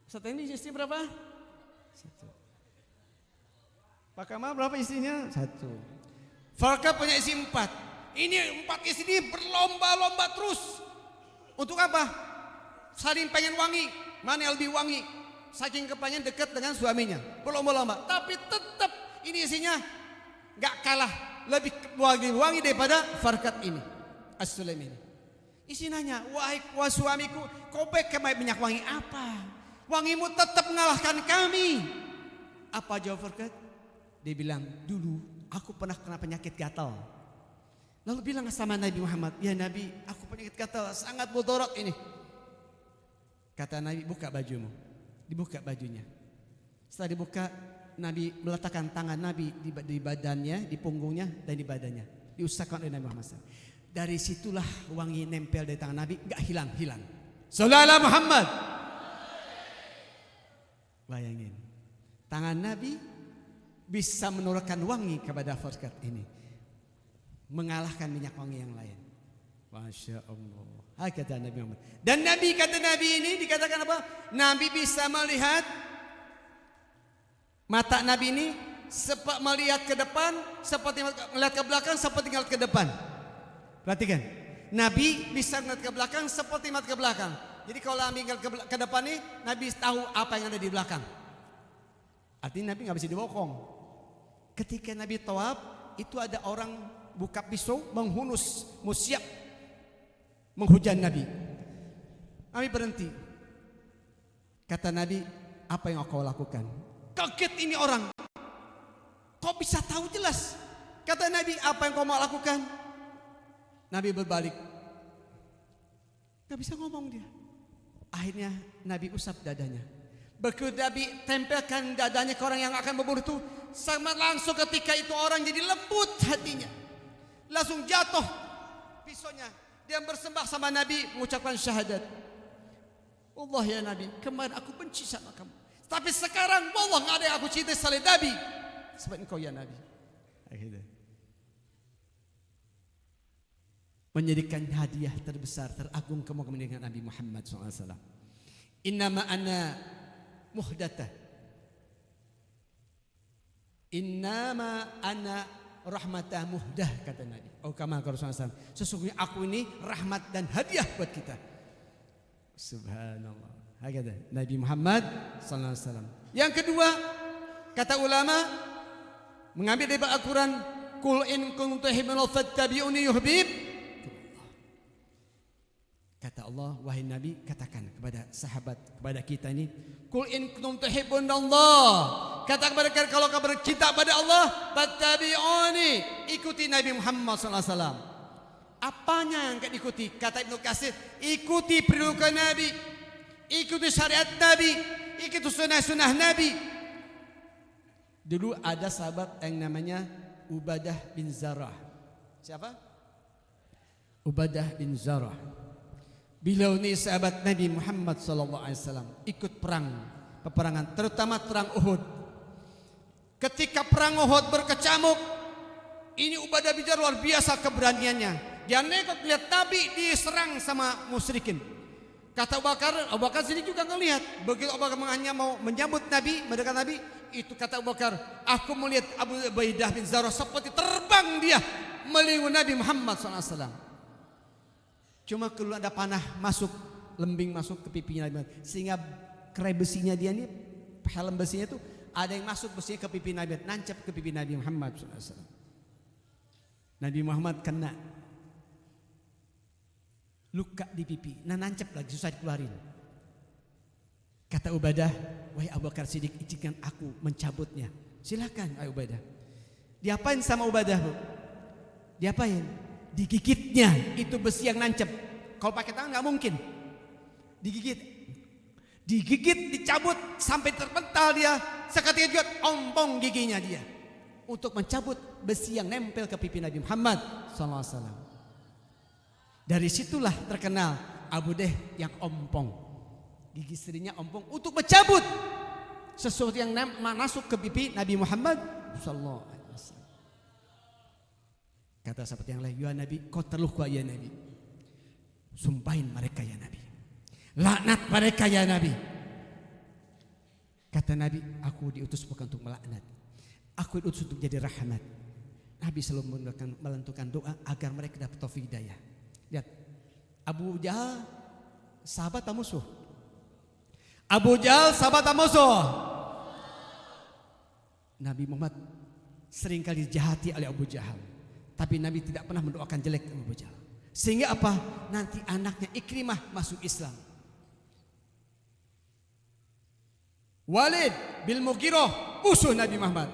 Satu ini istri berapa? 1. Pak Kamal berapa istrinya? 1. Farqat punya istri 4. Ini 4 istri ini berlomba-lomba terus. Untuk apa? Saling pengen wangi. Mana yang lebih wangi? Saking kepengen dekat dengan suaminya. Berlomba-lomba. Tapi tetap ini istrinya gak kalah. Lebih wangi daripada Farqat ini. As-Sulaim ini. Istri nanya, wahai suamiku, kau pakai minyak wangi apa? Wangimu tetap mengalahkan kami. Apa jawab Farqat? Dia bilang, dulu aku pernah kena penyakit gatal. Lalu bilang sama Nabi Muhammad, ya Nabi, aku penyakit gatal sangat mudarat ini. Kata Nabi, buka bajumu. Dibuka bajunya. Setelah dibuka, Nabi meletakkan tangan Nabi di badannya, di punggungnya, dan di badannya. Diusapkan oleh Nabi Muhammad. Dari situlah wangi nempel dari tangan Nabi, enggak hilang-hilang. Sallallahu Muhammad. Bayangin, tangan Nabi bisa menurunkan wangi kepada Farqat ini, mengalahkan minyak wangi yang lain. Masya Allah. Kata Nabi Muhammad. Dan Nabi, kata Nabi ini dikatakan apa? Nabi bisa melihat, mata Nabi ini seperti melihat ke depan, seperti melihat ke belakang, seperti melihat ke depan. Perhatikan, Nabi bisa melihat ke belakang seperti melihat ke belakang. Jadi kalau Nabi melihat ke depan ini, Nabi tahu apa yang ada di belakang. Artinya Nabi nggak bisa dibokong. Ketika Nabi tawaf, itu ada orang buka pisau menghunus, siap menghujam Nabi. Nabi berhenti. Kata Nabi, apa yang kau lakukan? Kaget ini orang. Kau bisa tahu jelas. Kata Nabi, apa yang kau mau lakukan? Nabi berbalik. Gak bisa ngomong dia. Akhirnya Nabi usap dadanya. Begitu Nabi tempelkan dadanya ke orang yang akan membunuh itu, sama langsung ketika itu orang jadi lembut hatinya. Langsung jatuh pisaunya. Dia bersembah sama Nabi, mengucapkan syahadat. Allah ya Nabi, kemarin aku benci sama kamu. Tapi sekarang Allah gak ada yang aku cintai selain Nabi. Sebab engkau ya Nabi. Akhirnya menjadikan hadiah terbesar, teragung kamu dengan Nabi Muhammad SAW. Innama ana muhdatah. Innama ana rahmatah muhdah, kata Nabi. Oh kama Rasulullah SAW. Sesungguhnya aku ini rahmat dan hadiah buat kita. Subhanallah. Hakata Nabi Muhammad SAW. Yang kedua, kata ulama, mengambil dari Al-Quran, Qul in kuntum tuhibbuna fattabi'uni yuhbib. Kata Allah, wahai Nabi, katakan kepada sahabat, kepada kita ini, Qul in kuntum tuhibbunallah. Kata kepada kalian, kalau kamu bercinta pada Allah, fattabi'uni, ikuti Nabi Muhammad SAW. Apanya yang akan ikuti? Kata Ibnu Katsir, ikuti perilaku Nabi, ikuti syariat Nabi, ikuti sunnah-sunnah Nabi. Dulu ada sahabat yang namanya Ubadah bin Zarah. Siapa? Ubadah bin Zarah. Beliau ini sahabat Nabi Muhammad SAW, ikut peperangan, terutama perang Uhud. Ketika perang Uhud berkecamuk, ini Ubadah bin Zarah luar biasa keberaniannya. Dia nekok lihat Nabi diserang sama musyrikin. Kata Abu Bakar sendiri juga ngelihat. Begitu Abu Bakar hanya mau menyambut Nabi, mendekat Nabi, itu kata Abu Bakar, aku melihat Abu Ubaidah bin Zarah seperti terbang dia melingkupi Nabi Muhammad SAW. Cuma kalau ada panah masuk lembing masuk ke pipinya Nabi Muhammad. Sehingga kerai besinya dia ini, helm besinya itu ada yang masuk besinya ke pipi Nabi, nancap ke pipi Nabi Muhammad SAW. Nabi Muhammad kena luka di pipi, nancap lagi susah dikeluarin. Kata Ubadah, wahai Abu Bakar Siddiq, izinkan aku mencabutnya. Silakan, Abu Ubadah. Diapain sama Ubadah, Bu? Diapain? Digigitnya itu besi yang nancep. Kalau pakai tangan nggak mungkin. Digigit, dicabut sampai terpental dia. Seketika juga ompong giginya dia untuk mencabut besi yang nempel ke pipi Nabi Muhammad SAW. Dari situlah terkenal Abu Deh yang ompong. Gigi istrinya ompong untuk mencabut sesuatu yang masuk ke pipi Nabi Muhammad SAW. Kata sahabat yang lain, ya Nabi, kau terluka ya Nabi. Sumpahin mereka ya Nabi. Laknat mereka ya Nabi. Kata Nabi, aku diutus bukan untuk melaknat. Aku diutus untuk jadi rahmat. Nabi selalu melentukan doa agar mereka dapat taufik hidayah. Lihat, Abu Jahal sahabat atau musuh? Abu Jahal sahabat atau musuh? Nabi Muhammad seringkali dijahati oleh Abu Jahal, tapi Nabi tidak pernah mendoakan jelek Abu Jahal. Sehingga apa? Nanti anaknya Ikrimah masuk Islam. Walid bin Mughirah musuh Nabi Muhammad.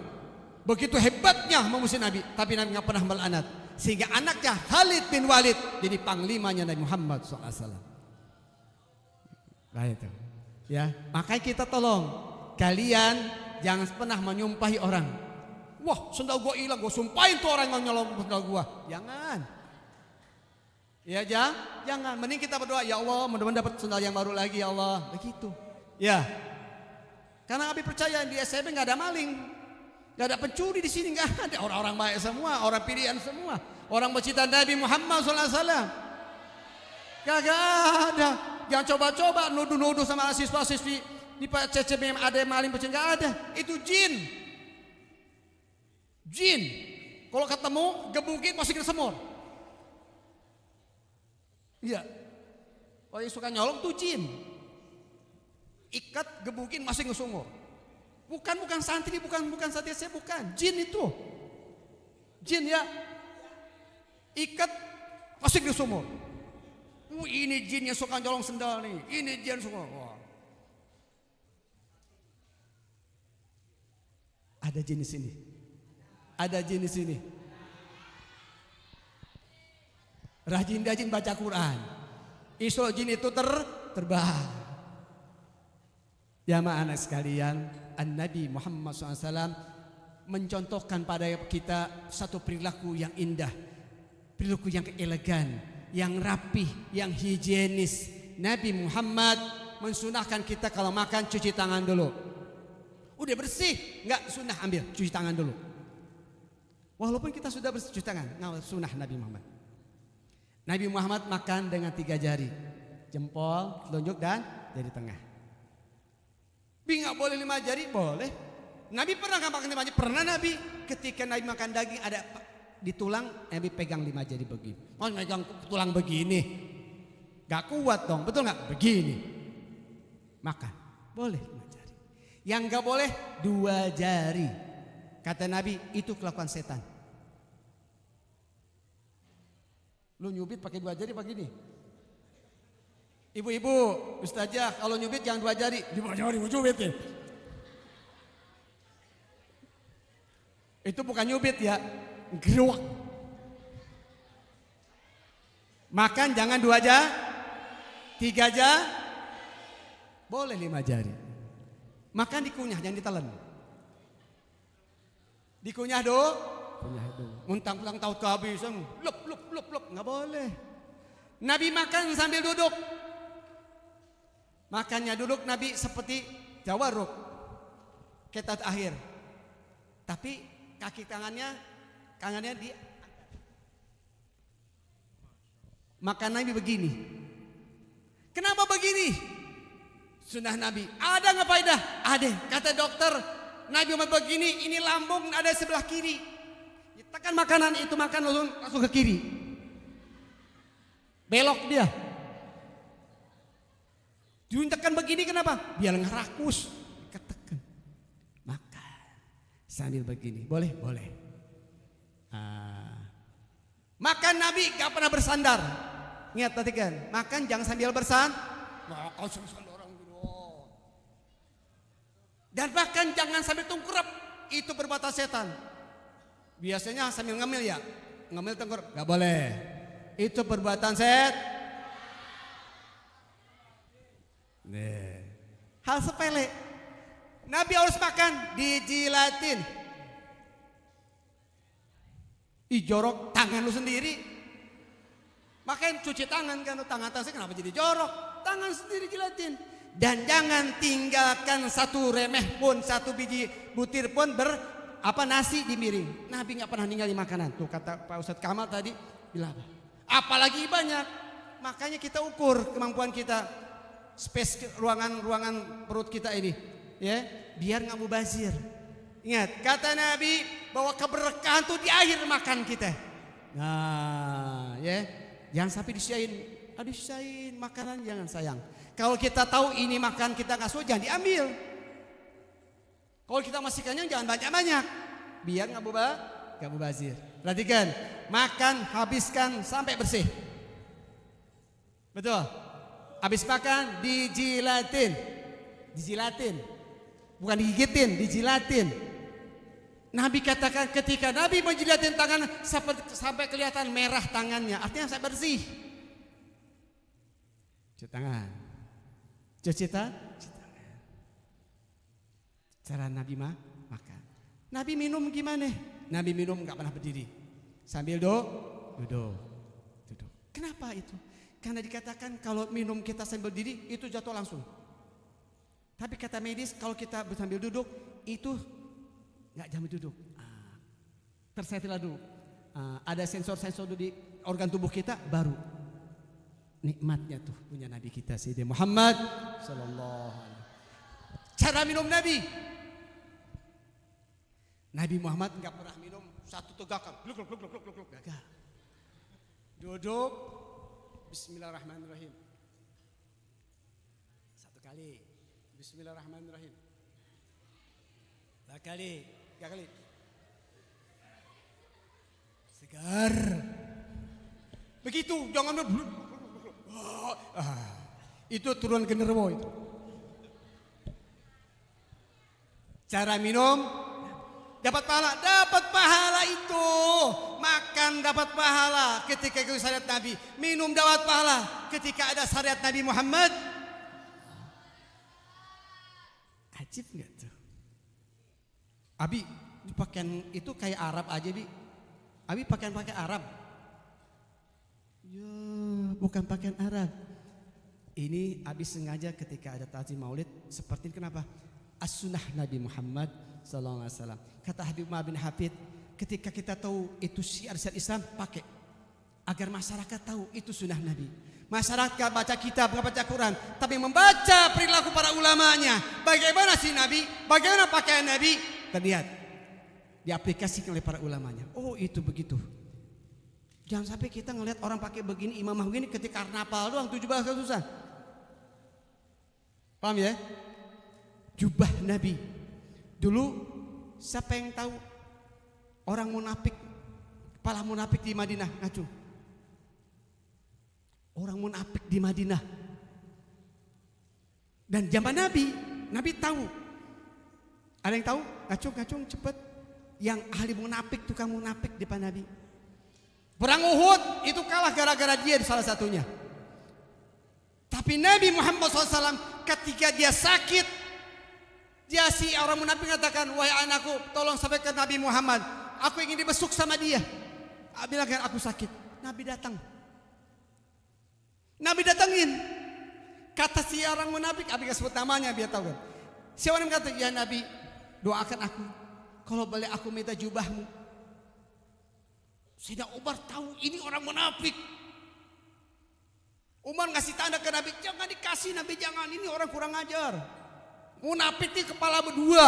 Begitu hebatnya memusuhi Nabi, tapi Nabi nggak pernah melaknat. Sehingga anaknya Khalid bin Walid jadi panglimanya Nabi Muhammad SAW. Nah itu, ya. Makanya kita tolong kalian jangan pernah menyumpahi orang. Wah, sendal gua hilang, gua sumpahin tuh orang yang nyolong sendal gua. Jangan. Ya jangan. Mending kita berdoa, ya Allah, mudah-mudahan dapat sendal yang baru lagi ya Allah. Begitu. Ya. Karena Abi percaya di SMP nggak ada maling, nggak ada pencuri di sini, nggak ada, orang-orang baik semua, orang pilihan semua, orang mencintai Nabi Muhammad SAW. Gak ada. Jangan coba-coba nuduh-nuduh sama siswa-siswi di CCBM ada yang maling pencuri, nggak ada. Itu jin. Kalau ketemu gebukin masukin ke semur. Iya. Kalau yang suka nyolong tuh jin. Ikat, gebukin, masukin ke sumur. Bukan santri, bukan santri saya, bukan. Jin itu. Jin ya. Ikat, masukin ke sumur. Ini jin yang suka nyolong sendal nih. Ini jin suka. Wah. Ada jin di sini. Ada jin di sini. Rajin-rajin baca Quran. Isu jin itu terbang. Jamaah anak sekalian, An-Nabi Muhammad SAW mencontohkan pada kita satu perilaku yang indah, perilaku yang elegan, yang rapih, yang higienis. Nabi Muhammad mensunahkan kita kalau makan cuci tangan dulu. Udah bersih, enggak sunnah ambil, cuci tangan dulu. Walaupun kita sudah bersih cuci tangan, enggak sunnah Nabi Muhammad. Nabi Muhammad makan dengan 3 jari, jempol, telunjuk dan jari tengah. Nggak boleh 5 jari, boleh. Nabi pernah nggak makan 5 jari? Pernah Nabi. Ketika Nabi makan daging ada di tulang, Nabi pegang 5 jari begini. Oh, megang tulang begini, gak kuat dong, betul nggak? Begini, makan boleh 5 jari. Yang nggak boleh 2 jari. Kata Nabi itu kelakuan setan. Lu nyubit pakai 2 jari begini. Ibu-ibu, ustazah, kalau nyubit jangan 2 jari, 5 jari mau nyubit ya. Itu bukan nyubit ya, geruak. Makan jangan 2 jari, 3 jari, boleh 5 jari. Makan dikunyah, jangan ditelan. Dikunyah do, muntang-muntang tahu kehabisan, lup, nggak boleh. Nabi makan sambil duduk. Makannya duduk Nabi seperti jawaruk, ketat akhir. Tapi kaki tangannya di makan Nabi begini. Kenapa begini? Sunnah Nabi. Ada nggak faedah? Ada. Kata dokter, Nabi mau begini, ini lambung ada sebelah kiri. Tekan makanan itu makan langsung ke kiri. Belok dia. Ditekan begini kenapa? Biar nggak rakus. Ketekan. Makan sambil begini. Boleh? Boleh. Makan Nabi gak pernah bersandar. Ingat perhatikan, makan jangan sambil bersandar. Makan sambil orang gitu. Dan makan jangan sambil tungkurap. Itu perbuatan setan. Biasanya sambil ngemil ya. Ngemil tungkurap. Gak boleh. Itu perbuatan hal sepele. Nabi harus makan dijilatin. Jorok tangan lu sendiri. Makanya cuci tangan kan, tangan saya kenapa jadi jorok? Tangan sendiri jilatin. Dan jangan tinggalkan satu remeh pun, satu biji butir pun nasi di miring. Nabi nggak pernah ninggalin makanan. Tuh kata Pak Ustadz Kamal tadi bilang apa? Apalagi banyak. Makanya kita ukur kemampuan kita, space ruangan perut kita ini, ya, biar nggak mubazir. Ingat kata Nabi bahwa keberkahan itu di akhir makan kita. Nah, ya, jangan sampai disisain makanan, jangan sayang. Kalau kita tahu ini makan kita nggak suka, jangan diambil. Kalau kita masih kenyang jangan banyak-banyak, biar nggak mubazir. Perhatikan, makan habiskan sampai bersih. Betul. Habis makan dijilatin, bukan digigitin, dijilatin. Nabi katakan ketika Nabi menjilatin tangan sampai kelihatan merah tangannya, artinya sampai bersih. Cuci tangan. Cara Nabi makan. Nabi minum gimana? Nabi minum nggak pernah berdiri, sambil duduk. Kenapa itu? Karena dikatakan kalau minum kita sambil berdiri itu jatuh langsung. Tapi kata medis kalau kita sambil duduk itu nggak jamin duduk. Tersetel dulu. Ada sensor-sensor di organ tubuh kita baru. Nikmatnya tuh punya Nabi kita Sayyidina Muhammad sallallahu alaihi wasallam. Cara minum Nabi. Nabi Muhammad nggak pernah minum satu tegakan. Gluk. Gagal. Duduk. Bismillahirrahmanirrahim. Satu kali. Bismillahirrahmanirrahim. Dua kali. Tiga kali. Segar. Begitu, jangan itu turun genderuwo itu. Cara minum dapat pahala itu. Makan dapat pahala ketika ikut syariat Nabi. Minum dapat pahala ketika ada syariat Nabi Muhammad. Ajib enggak tuh? Abi pakaian itu kayak Arab aja, Bi. Abi pakaian Arab. Ya, bukan pakaian Arab. Ini Abi sengaja ketika ada takzim Maulid seperti ini. Kenapa? As-sunnah Nabi Muhammad sallallahu alaihi wasallam. Kata Habib Umar bin Hafid, ketika kita tahu itu syiar-syiar Islam, pakai agar masyarakat tahu itu sunnah Nabi. Masyarakat baca kitab, nggak baca Quran, tapi membaca perilaku para ulamanya. Bagaimana sih Nabi? Bagaimana pakaian Nabi? Terlihat diaplikasikan oleh para ulamanya. Oh, itu begitu. Jangan sampai kita ngelihat orang pakai begini, imamah begini ketika karnaval doang 17 Agustusan. Paham ya? Jubah Nabi. Dulu siapa yang tahu orang munafik, kepala munafik di Madinah ngacung? Orang munafik di Madinah. Dan zaman Nabi tahu. Ada yang tahu? Ngacung cepet. Yang ahli munafik, tukang munafik di depan Nabi. Perang Uhud itu kalah gara-gara dia salah satunya. Tapi Nabi Muhammad SAW ketika dia sakit, dia si orang munafik mengatakan, wahai anakku, tolong sampaikan Nabi Muhammad, aku ingin dibesuk sama dia. Bilang aku sakit. Nabi datangin. Kata si orang munafik, Abi gak sebut namanya biar tahu kan. Si orang kata, ya Nabi, doakan aku. Kalau boleh aku minta jubahmu. Sayyidina Umar tahu ini orang munafik. Umar ngasih tanda ke Nabi, jangan dikasih Nabi, jangan, ini orang kurang ajar. Munafik ini kepala berdua.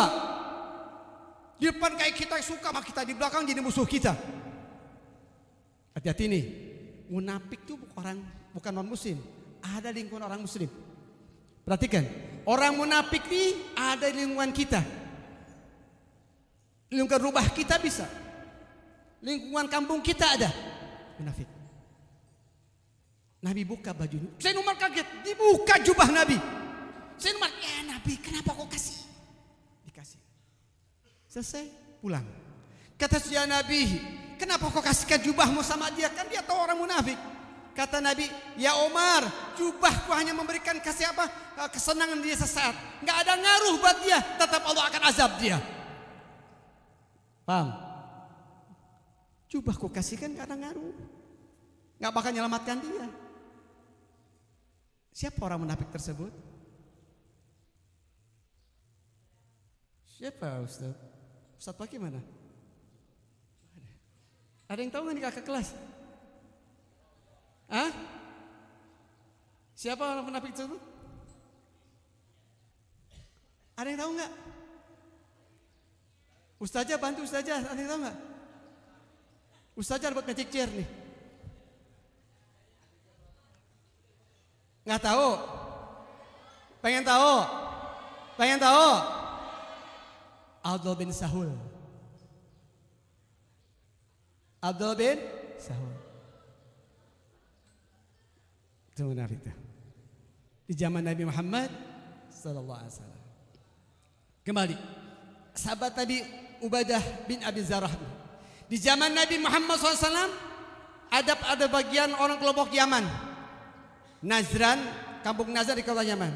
Di depan kayak kita suka sama kita, di belakang jadi musuh kita. Hati-hati nih, munafik itu bukan non muslim, ada lingkungan orang muslim. Perhatikan, orang munafik ini ada di lingkungan kita. Lingkungan rumah kita bisa. Lingkungan kampung kita ada munafik. Nabi buka bajunya. Sayyidina Umar kaget, dibuka jubah Nabi. Sayyidina Umar, ya Nabi, kenapa kau kasih? Dikasih. Selesai, pulang. Kata Sayyidina Nabi, kenapa kau kasihkan jubahmu sama dia? Kan dia tahu orang munafik. Kata Nabi, ya Umar, jubahku hanya memberikan kasih apa? Kesenangan dia sesaat. Enggak ada ngaruh buat dia, tetap Allah akan azab dia. Paham? Jubahku kasihkan enggak ada ngaruh. Enggak bakal menyelamatkan dia. Siapa orang munafik tersebut? Siapa Ustaz? Ustaz Paki mana? Ada yang tahu nggak di kakak kelas? Hah? Siapa orang munafik tersebut? Ada yang tahu nggak? Ustazah bantu Ustazah, ada yang tahu nggak? Ustazah dapat magic chair nih. Nggak tahu? Pengen tahu? Pengen tahu? Abdul bin Sahul. Abdul bin Sahul. Itu munafik itu. Di zaman Nabi Muhammad sallallahu alaihi wasallam. Kembali, sahabat Nabi Ubadah bin Abi Zarrah. Di zaman Nabi Muhammad SAW ada bagian orang kelompok Yaman, Najran, kampung Najran di kota Yaman.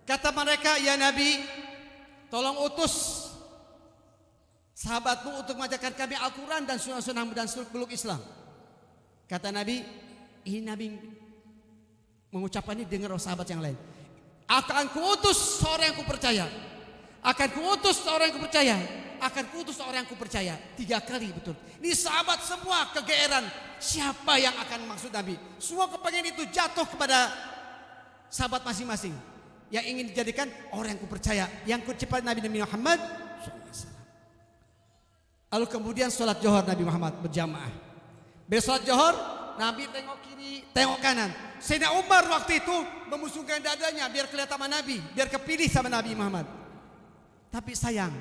Kata mereka, ya Nabi, tolong utus sahabatmu untuk mengajarkan kami Al-Quran dan sunnah-sunnahmu dan seluk-beluk Islam. Kata Nabi, ini Nabi mengucapkan ini dengar sahabat yang lain. Akan kuutus seorang yang kupercaya. Akan kuutus seorang yang kupercaya. Akan kuutus seorang yang kupercaya. 3 kali betul. Ini sahabat semua kegeeran. Siapa yang akan maksud Nabi? Semua kepengen itu jatuh kepada sahabat masing-masing. Yang ingin dijadikan orang yang kupercaya. Yang kucepat Nabi Muhammad. Lalu kemudian sholat Johor Nabi Muhammad berjamaah. Sholat Johor, Nabi tengok kiri, tengok kanan. Sayyidina Umar waktu itu memusungkan dadanya biar kelihatan sama Nabi, biar kepilih sama Nabi Muhammad. Tapi sayang,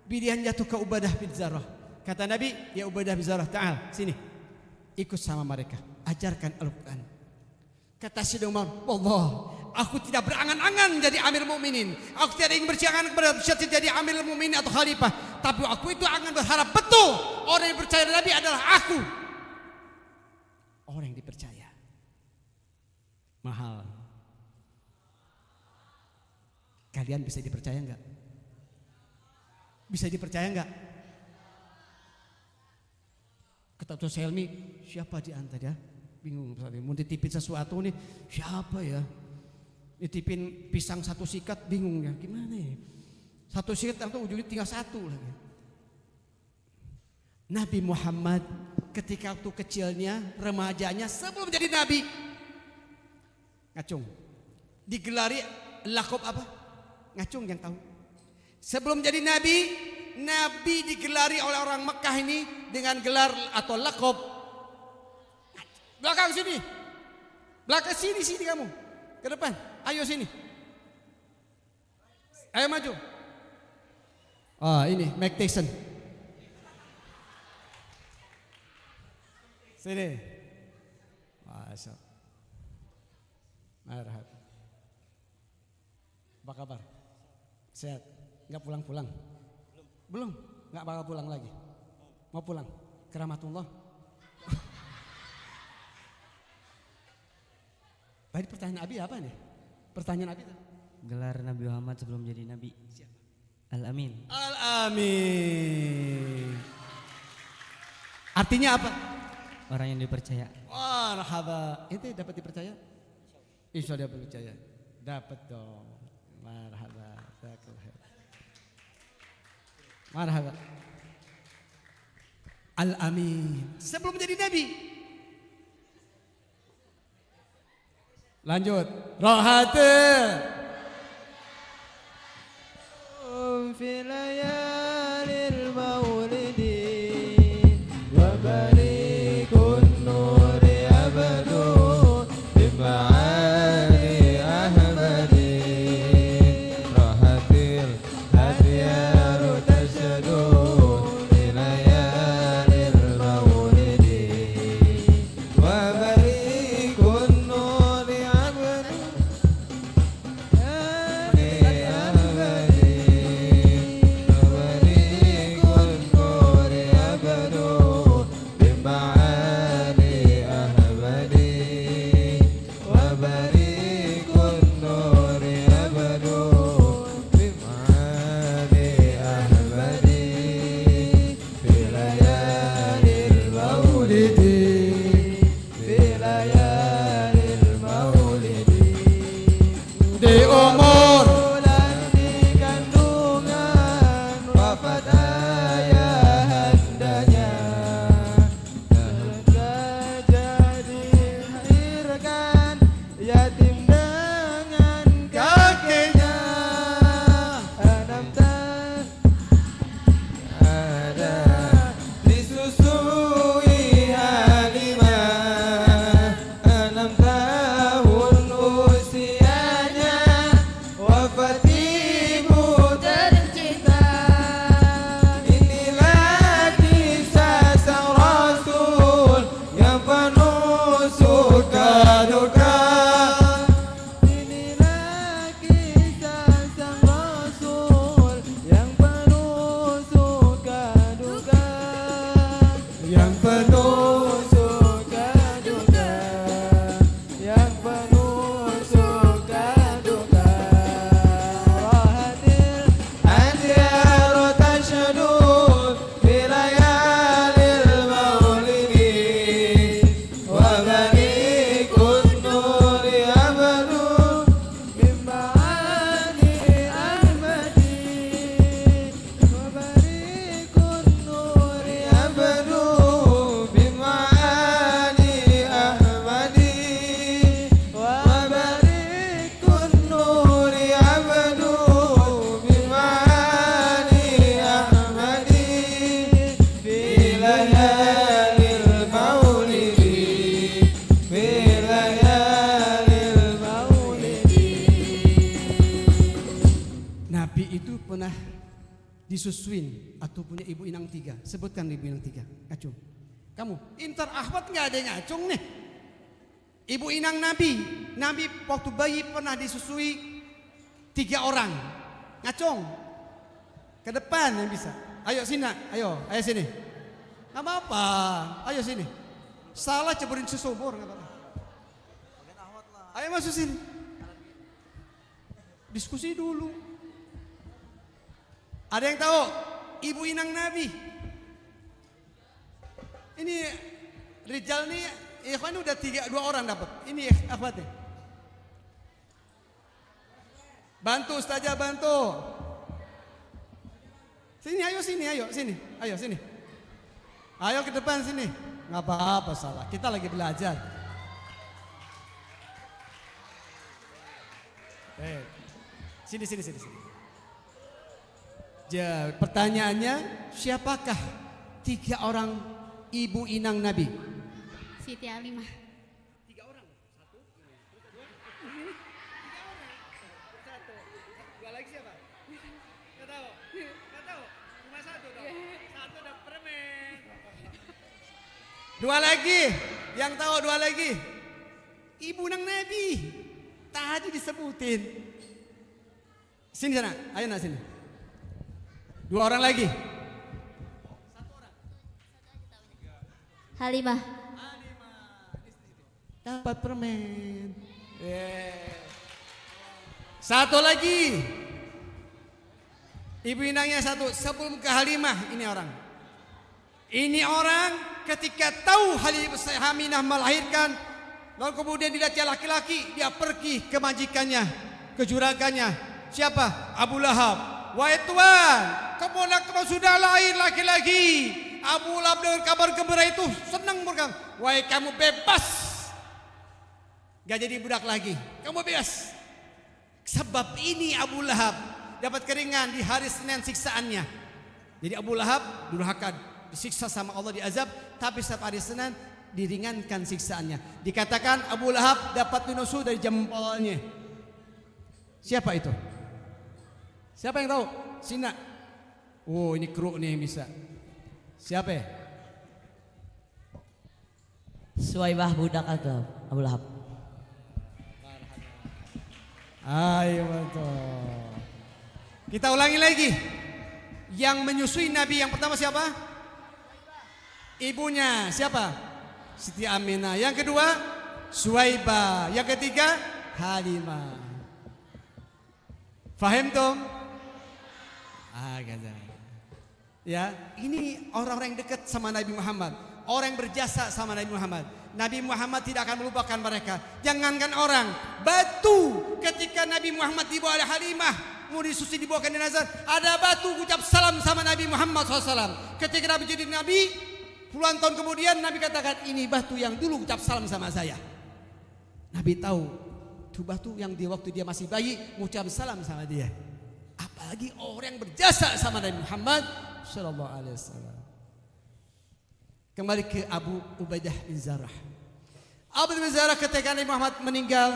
pilihan jatuh ke Ubadah bin Zarrah. Kata Nabi, ya Ubadah bin Zarrah, ta'al, sini. Ikut sama mereka, ajarkan Al-Quran. Kata Sayyidina Umar, wallah, aku tidak berangan-angan jadi Amir Mukminin. Aku tidak ingin berjangan kepada jadi Amir Mukminin atau khalifah. Tapi aku itu akan berharap betul orang yang percaya Nabi adalah aku. Orang yang dipercaya. Mahal. Kalian bisa dipercaya enggak? Bisa dipercaya enggak? Kata Tuan Selmi, siapa di antara? Bingung, mau ditipin sesuatu nih, siapa ya? Ditipin pisang 1 sikat, bingung ya, gimana ya? 1 sikat atau ujungnya tinggal 1 lagi. Nabi Muhammad ketika waktu kecilnya, remajanya sebelum jadi Nabi, ngacung, digelari lakob apa? Ngacung yang tahu. Sebelum jadi Nabi, Nabi digelari oleh orang Mekah ini dengan gelar atau lakob. Belakang sini, belakang sini kamu, ke depan, ayo sini, ayo maju. Ini Mike Tyson. Sini. Masya. Marhab. Apa kabar? Sehat? Enggak pulang-pulang? Belum. Enggak bakal pulang lagi. Mau pulang ke rahmatullah. Tadi pertanyaan Abi apa nih? Pertanyaan Abi itu. Gelar Nabi Muhammad sebelum jadi Nabi. Siapa? Al-Amin. Al-Amin. Artinya apa? Orang yang dipercaya. Marhaba. Itu dapat dipercaya? Insya Allah dapat dipercaya. Dapat dong. Marhaba. Marhaba. Al-Amin. Sebelum menjadi Nabi. Lanjut. Rohate. في ليالي المولد وبريق النور يبدو بمعاني أحمد yatim dengan kakeknya. Enam tahun ada disusui Halimah. 6 tahun usianya wafat ibu tercinta. Inilah kisah sang Rasul yang penuh suka duka. Inilah kisah sang Rasul yang penuh suka duka. Yang penuh suka duka. Yang penuh suka duka. Rahatil andiaru tashdud fi layalil maulidi wa banikun nuri abadu min ma'ani ahmadi wa banikun nuri abadu min ma'ani ahmadi wa banikun nuri abadu min ma'ani ahmadi fi layalil maulidi fi layalil maulidi. Nabi itu pernah disusuin atau punya ibu inang 3. Sebutkan ibu inang 3. Ngacung. Kamu, Intar Ahmad nggak ada yang ngacung nih. Ibu inang Nabi. Nabi waktu bayi pernah disusui 3 orang. Ngacung. Ke depan yang bisa. Ayo sini, ayo sini. Nggak apa-apa. Ayo sini. Salah ceburin susu bor nggak apa-apa. Ayo masuk sini. Diskusi dulu. Ada yang tahu ibu inang Nabi? Ini Rijal nih, ikhwan udah 2 orang dapat. Ini akhwatnya. Bantu Ustazah, bantu. Sini, ayo sini, ayo sini. Ayo sini. Ayo ke depan sini. Nggak apa-apa salah. Kita lagi belajar. Sini. Pertanyaannya, siapakah 3 orang ibu inang Nabi? Siti Halimah. 3 orang. 1, 2, 2 lagi siapa? Nggak tahu. Cuma 1 dong. 1 udah permen. 2 lagi. Yang tahu 2 lagi. Ibu nang Nabi. Tadi disebutin. Sini sana. Ayo nak sini. 2 orang lagi. Halimah. Dapat permen. 1 lagi. Ibu inangnya 1 sebelum ke Halimah. Ini orang ketika tahu Haminah melahirkan, lalu kemudian dilihat laki-laki, dia pergi ke majikannya, ke juragannya. Siapa? Abu Lahab. Wahai Tuan, keponakan sudah lahir laki-laki. Abu Lahab dengan kabar gembira itu senang berkata, wahai kamu bebas, gak jadi budak lagi, kamu bebas. Sebab ini Abu Lahab dapat keringan di hari Senin siksaannya. Jadi Abu Lahab durhaka, disiksa sama Allah, diazab, tapi setiap hari Senin diringankan siksaannya. Dikatakan Abu Lahab dapat dinusu dari jempolnya. Siapa itu? Siapa yang tahu? Sina. Oh, ini kru nih yang bisa. Siapa ya? Suwaibah budak atau Abu Lahab. Ayo betul. Kita ulangi lagi. Yang menyusui Nabi yang pertama siapa? Ibunya siapa? Siti Aminah. Yang kedua Suwaibah. Yang ketiga Halimah. Faham Tom? Ya, ini orang-orang yang dekat sama Nabi Muhammad, orang yang berjasa sama Nabi Muhammad. Nabi Muhammad tidak akan melupakan mereka. Jangankan orang, batu ketika Nabi Muhammad dibawa oleh Halimah, mau disusi dibawakan jenazah, ada batu ucap salam sama Nabi Muhammad SAW. Ketika Nabi jadi Nabi, puluhan tahun kemudian Nabi katakan, ini batu yang dulu ucap salam sama saya. Nabi tahu Utbah tuh yang waktu dia masih bayi mengucap salam sama dia. Apalagi orang yang berjasa sama Nabi Muhammad sallallahu alaihi wasallam. Kembali ke Abu Ubaidah bin Zarrah. Abu bin Zarrah ketika Nabi Muhammad meninggal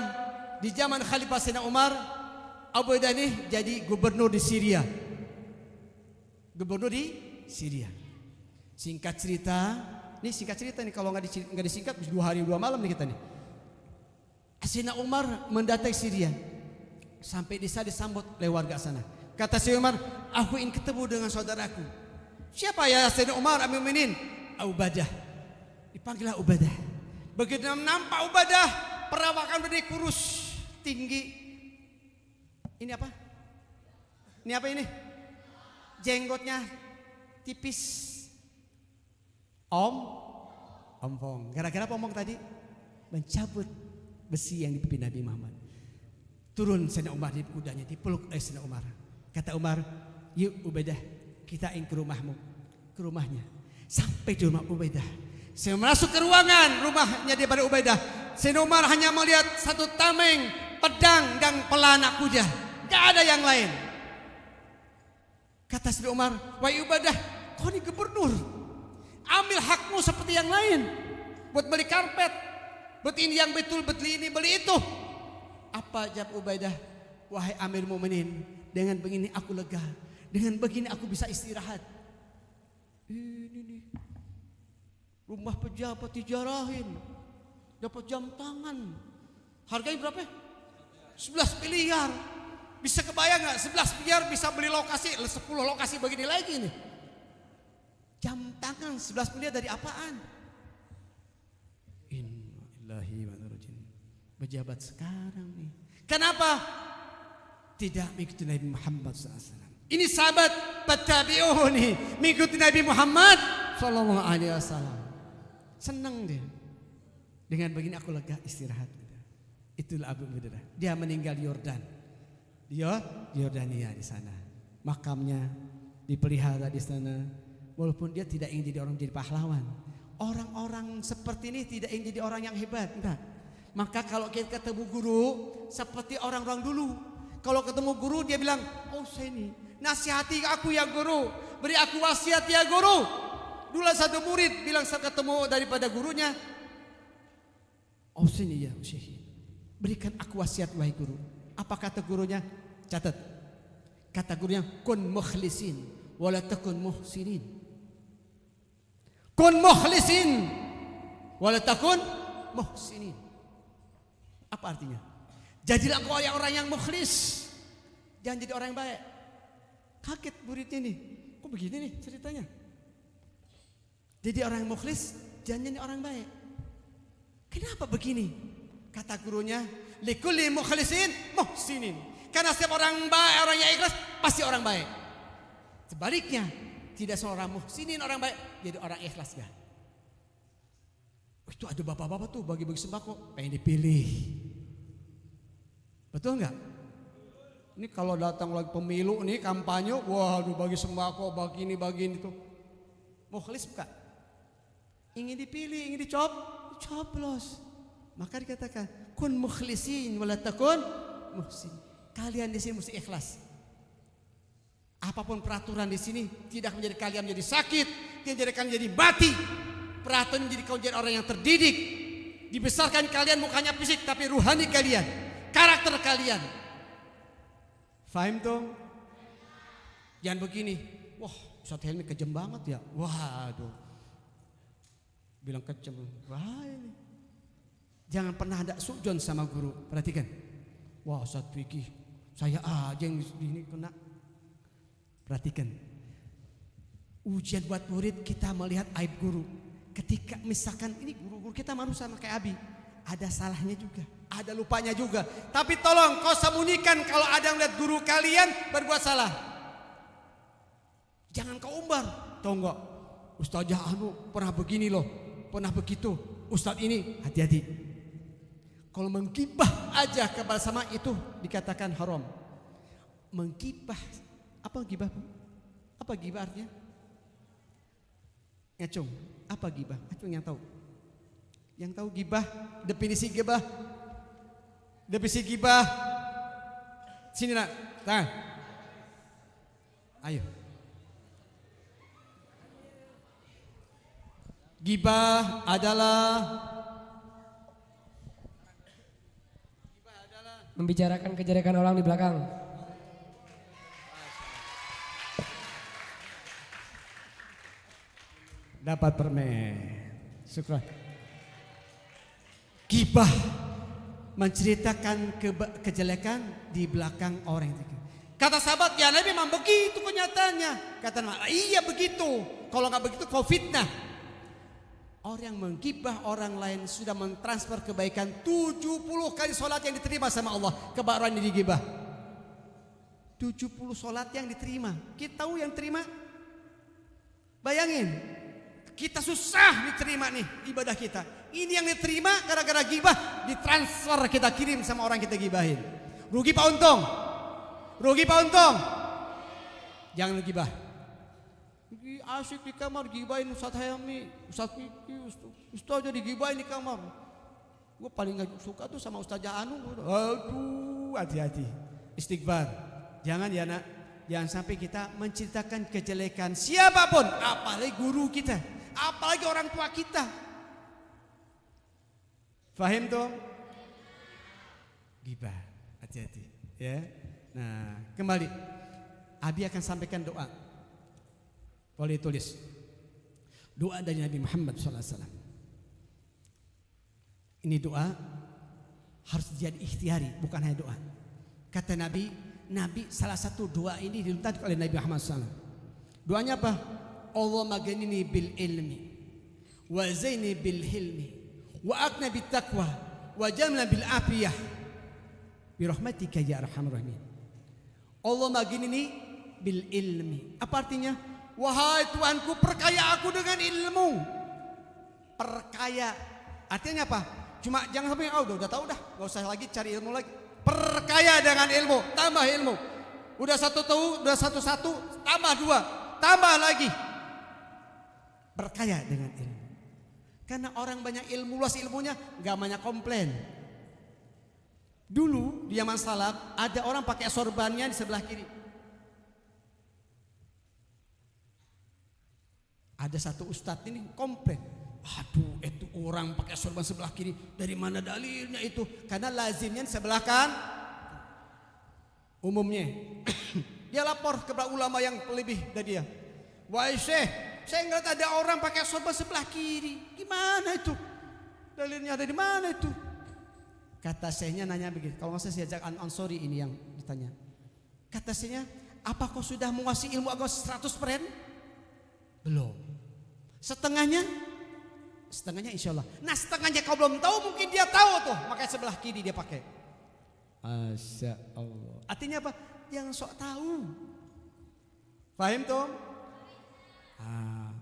di zaman Khalifah Sayyidina Umar, Abu Ubaidah ini jadi gubernur di Syria. Gubernur di Syria. Singkat cerita nih kalau nggak disingkat 2 hari 2 malam nih kita nih. Sayyidina Umar mendatangi Syria. Sampai di sana disambut oleh warga sana. Kata Sayyidina Umar, aku ingin ketemu dengan saudaraku. Siapa ya Sayyidina Umar Amirul Mukminin? Ubadah. Dipanggillah Ubadah. Begitu nampak Ubadah, perawakan berdiri kurus, tinggi. Ini apa? Ini apa ini? Jenggotnya tipis. Ompong. Gara-gara apa omong tadi? Mencabut besi yang di pipi Nabi Muhammad. Turun Sayyidina Umar di kudanya, dipeluk oleh Sayyidina Umar. Kata Umar, yuk Ubaidah, kita ingin ke rumahmu. Ke rumahnya. Sampai di rumah Ubaidah. Saya masuk ke ruangan rumahnya daripada Ubaidah. Sayyidina Umar hanya melihat satu tameng, pedang dan pelana kuda. Gak ada yang lain. Kata Sayyidina Umar, wahai Ubaidah, kau ini gubernur. Ambil hakmu seperti yang lain. Buat beli karpet. Buat ini yang betul, beli ini, beli itu. Apa jawab Ubaidah? Wahai Amir Mukminin, dengan begini aku lega. Dengan begini aku bisa istirahat. Ini nih. Rumah pejabat dijarahin. Dapat jam tangan. Harganya berapa? 11 miliar. Bisa kebayang gak? 11 miliar bisa beli lokasi, 10 lokasi begini lagi nih. Jam tangan 11 miliar dari apaan? Innalillahi wa inna ilaihi raji'un. Pejabat sekarang nih. Kenapa? Tidak mengikuti Nabi Muhammad SAW. Ini sahabat patabi'uh nih, mengikuti Nabi Muhammad sallallahu alaihi wasallam. Senang dia. Dengan begini aku lega istirahat. Itulah Abu Ubaidah. Dia meninggal di Yordan. Dia Yordania di sana. Makamnya dipelihara di sana. Walaupun dia tidak ingin jadi orang jadi pahlawan. Orang-orang seperti ini tidak ingin jadi orang yang hebat, enggak. Maka kalau kita ketemu guru seperti orang-orang dulu. Kalau ketemu guru dia bilang, "Oh, saya ini nasihati aku ya guru, beri aku wasiat ya guru." Dulu satu murid bilang saya ketemu daripada gurunya, "Oh, sini ya Syekh. Berikan aku wasiat wahai guru." Apa kata gurunya? Catat. Kata gurunya, "Kun mukhlisin wala takun muhsinin." Kun mukhlisin wala takun muhsinin. Apa artinya? Jadilah kau orang yang mukhlis. Jangan jadi orang yang baik. Kaget murid ini. Kok begini nih ceritanya? Jadi orang yang mukhlis, jangan jadi orang baik. Kenapa begini? Kata gurunya, likulli mukhlisin muhsinin. Karena setiap orang baik, orang yang ikhlas pasti orang baik. Sebaliknya, tidak seorang muhsinin orang baik, jadi orang ikhlas gak? Itu ada bapak-bapak tuh bagi-bagi sembako, pengen dipilih. Betul nggak? Ini kalau datang lagi pemilu nih kampanye, waduh bagi sembako, bagi ini tuh. Mukhlis bukan? Ingin dipilih, ingin dicoblos. Maka dikatakan kun mukhlisin wala takun muhsin. Kalian di sini mesti ikhlas. Apapun peraturan di sini tidak menjadi kalian menjadi sakit, tidak menjadi kalian menjadi mati. Peraturan menjadi kalian menjadi orang yang terdidik. Dibesarkan kalian bukannya fisik tapi ruhani kalian, karakter kalian. Faham tuh? Jangan begini. Wah, Ustaz Helmi kejem banget ya. Waduh. Bilang kejem. Wah ini. Jangan pernah ada sujon sama guru. Perhatikan. Wah Ustaz Fikih, saya aja yang ini kena. Perhatikan. Ujian buat murid kita melihat aib guru. Ketika misalkan ini guru-guru kita manusia sama kayak Abi, ada salahnya juga, ada lupanya juga. Tapi tolong kau sembunyikan kalau ada melihat guru kalian berbuat salah. Jangan kau umbar. Tahu enggak? Ustazah anu pernah begini loh, pernah begitu. Ustaz ini hati-hati. Kalau menggibah aja kepada sama itu dikatakan haram. Menggibah, apa gibah? Apa gibah artinya? Ngacung, apa gibah? Ngacung yang tahu. Yang tahu gibah, definisi gibah. Definisi gibah. Sini nak, tangan. Ayo. Gibah adalah membicarakan kejelekan orang di belakang. dapat permen. Syukran. Gibah menceritakan kejelekan di belakang orang itu. Kata sahabat, ya Nabi memang begitu kenyataannya. Kata Nabi, iya begitu. Kalau nggak begitu kau fitnah. Orang yang menggibah orang lain sudah mentransfer kebaikan 70 kali sholat yang diterima sama Allah. Kebaruan yang digibah 70 sholat yang diterima. Kita tahu yang terima. Bayangin, kita susah diterima nih ibadah kita. Ini yang diterima gara-gara gibah, ditransfer kita kirim sama orang kita gibahin. Rugi Pak Untung. Rugi Pak Untung. Jangan gibah. Asyik di kamar gibahin Ustaz Hayami, Ustaz Kiki, Ustaz aja digibahin di kamar. Gue paling gak suka tuh sama Ustaz Anu. Aduh, hati-hati. Istighfar. Jangan ya nak, jangan sampai kita menceritakan kejelekan siapapun, apalagi guru kita, apalagi orang tua kita. Fahim tuh? Gibah, hati-hati ya. Nah, kembali Abi akan sampaikan doa. Boleh tulis doa dari Nabi Muhammad SAW. Ini doa harus jadi ikhtiari, bukan hanya doa. Kata Nabi salah satu doa ini diluntarkan oleh Nabi Muhammad SAW. Doanya apa? Allah maganini bil ilmi, wa zaini bil hilmi, wa akna bit taqwa, wa jamna bil afiyah, bi rahmatika ya arhamar rahimin. Allah maganini bil ilmi. Apa artinya? Wahai Tuhanku, perkaya aku dengan ilmu. Perkaya artinya apa? Cuma jangan sampai udah tahu dah, gak usah lagi cari ilmu lagi. Perkaya dengan ilmu, tambah ilmu. Udah satu tahu, udah satu tambah dua, tambah lagi. Perkaya dengan ilmu. Karena orang banyak ilmu, luas ilmunya, gak banyak komplain. Dulu di zaman salaf ada orang pakai sorbannya di sebelah kiri. Ada satu ustadz ini komplain, aduh itu orang pakai sorban sebelah kiri, dari mana dalilnya itu? Karena lazimnya sebelah kan umumnya. Dia lapor kepada ulama yang lebih dari dia. Wahai Syekh, saya ngeliat ada orang pakai sorban sebelah kiri, gimana itu? Dalilnya ada di mana itu? Kata syekhnya nanya begini, kalau nggak saya ajak Ansori ini yang ditanya. Kata syekhnya, apa kau sudah menguasai ilmu agama 100%? Belum. Setengahnya insya Allah. Nah setengahnya kau belum tahu, mungkin dia tahu tuh, makanya sebelah kiri dia pakai. Masya Allah. Artinya apa? Jangan sok tahu. Paham tuh?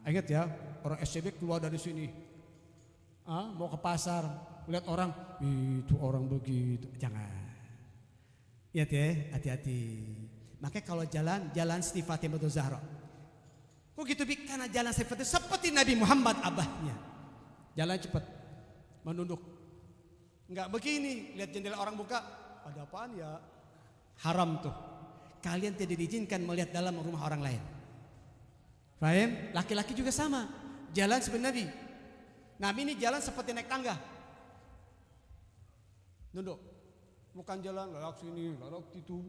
Ingat ya, orang SCB keluar dari sini, mau ke pasar, lihat orang, itu orang begitu, jangan. Lihat ya, hati-hati. Makanya kalau jalan seperti Fatimah Zahra. Kok gitu Bi? Karena jalan seperti Nabi Muhammad abahnya. Jalan cepat, menunduk. Enggak begini, lihat jendela orang buka, ada apaan ya? Haram tuh. Kalian tidak diizinkan melihat dalam rumah orang lain. Paham? Laki-laki juga sama. Jalan seperti Nabi. Nabi ini jalan seperti naik tangga. Nunduk. Bukan jalan lalak sini, lalak itu.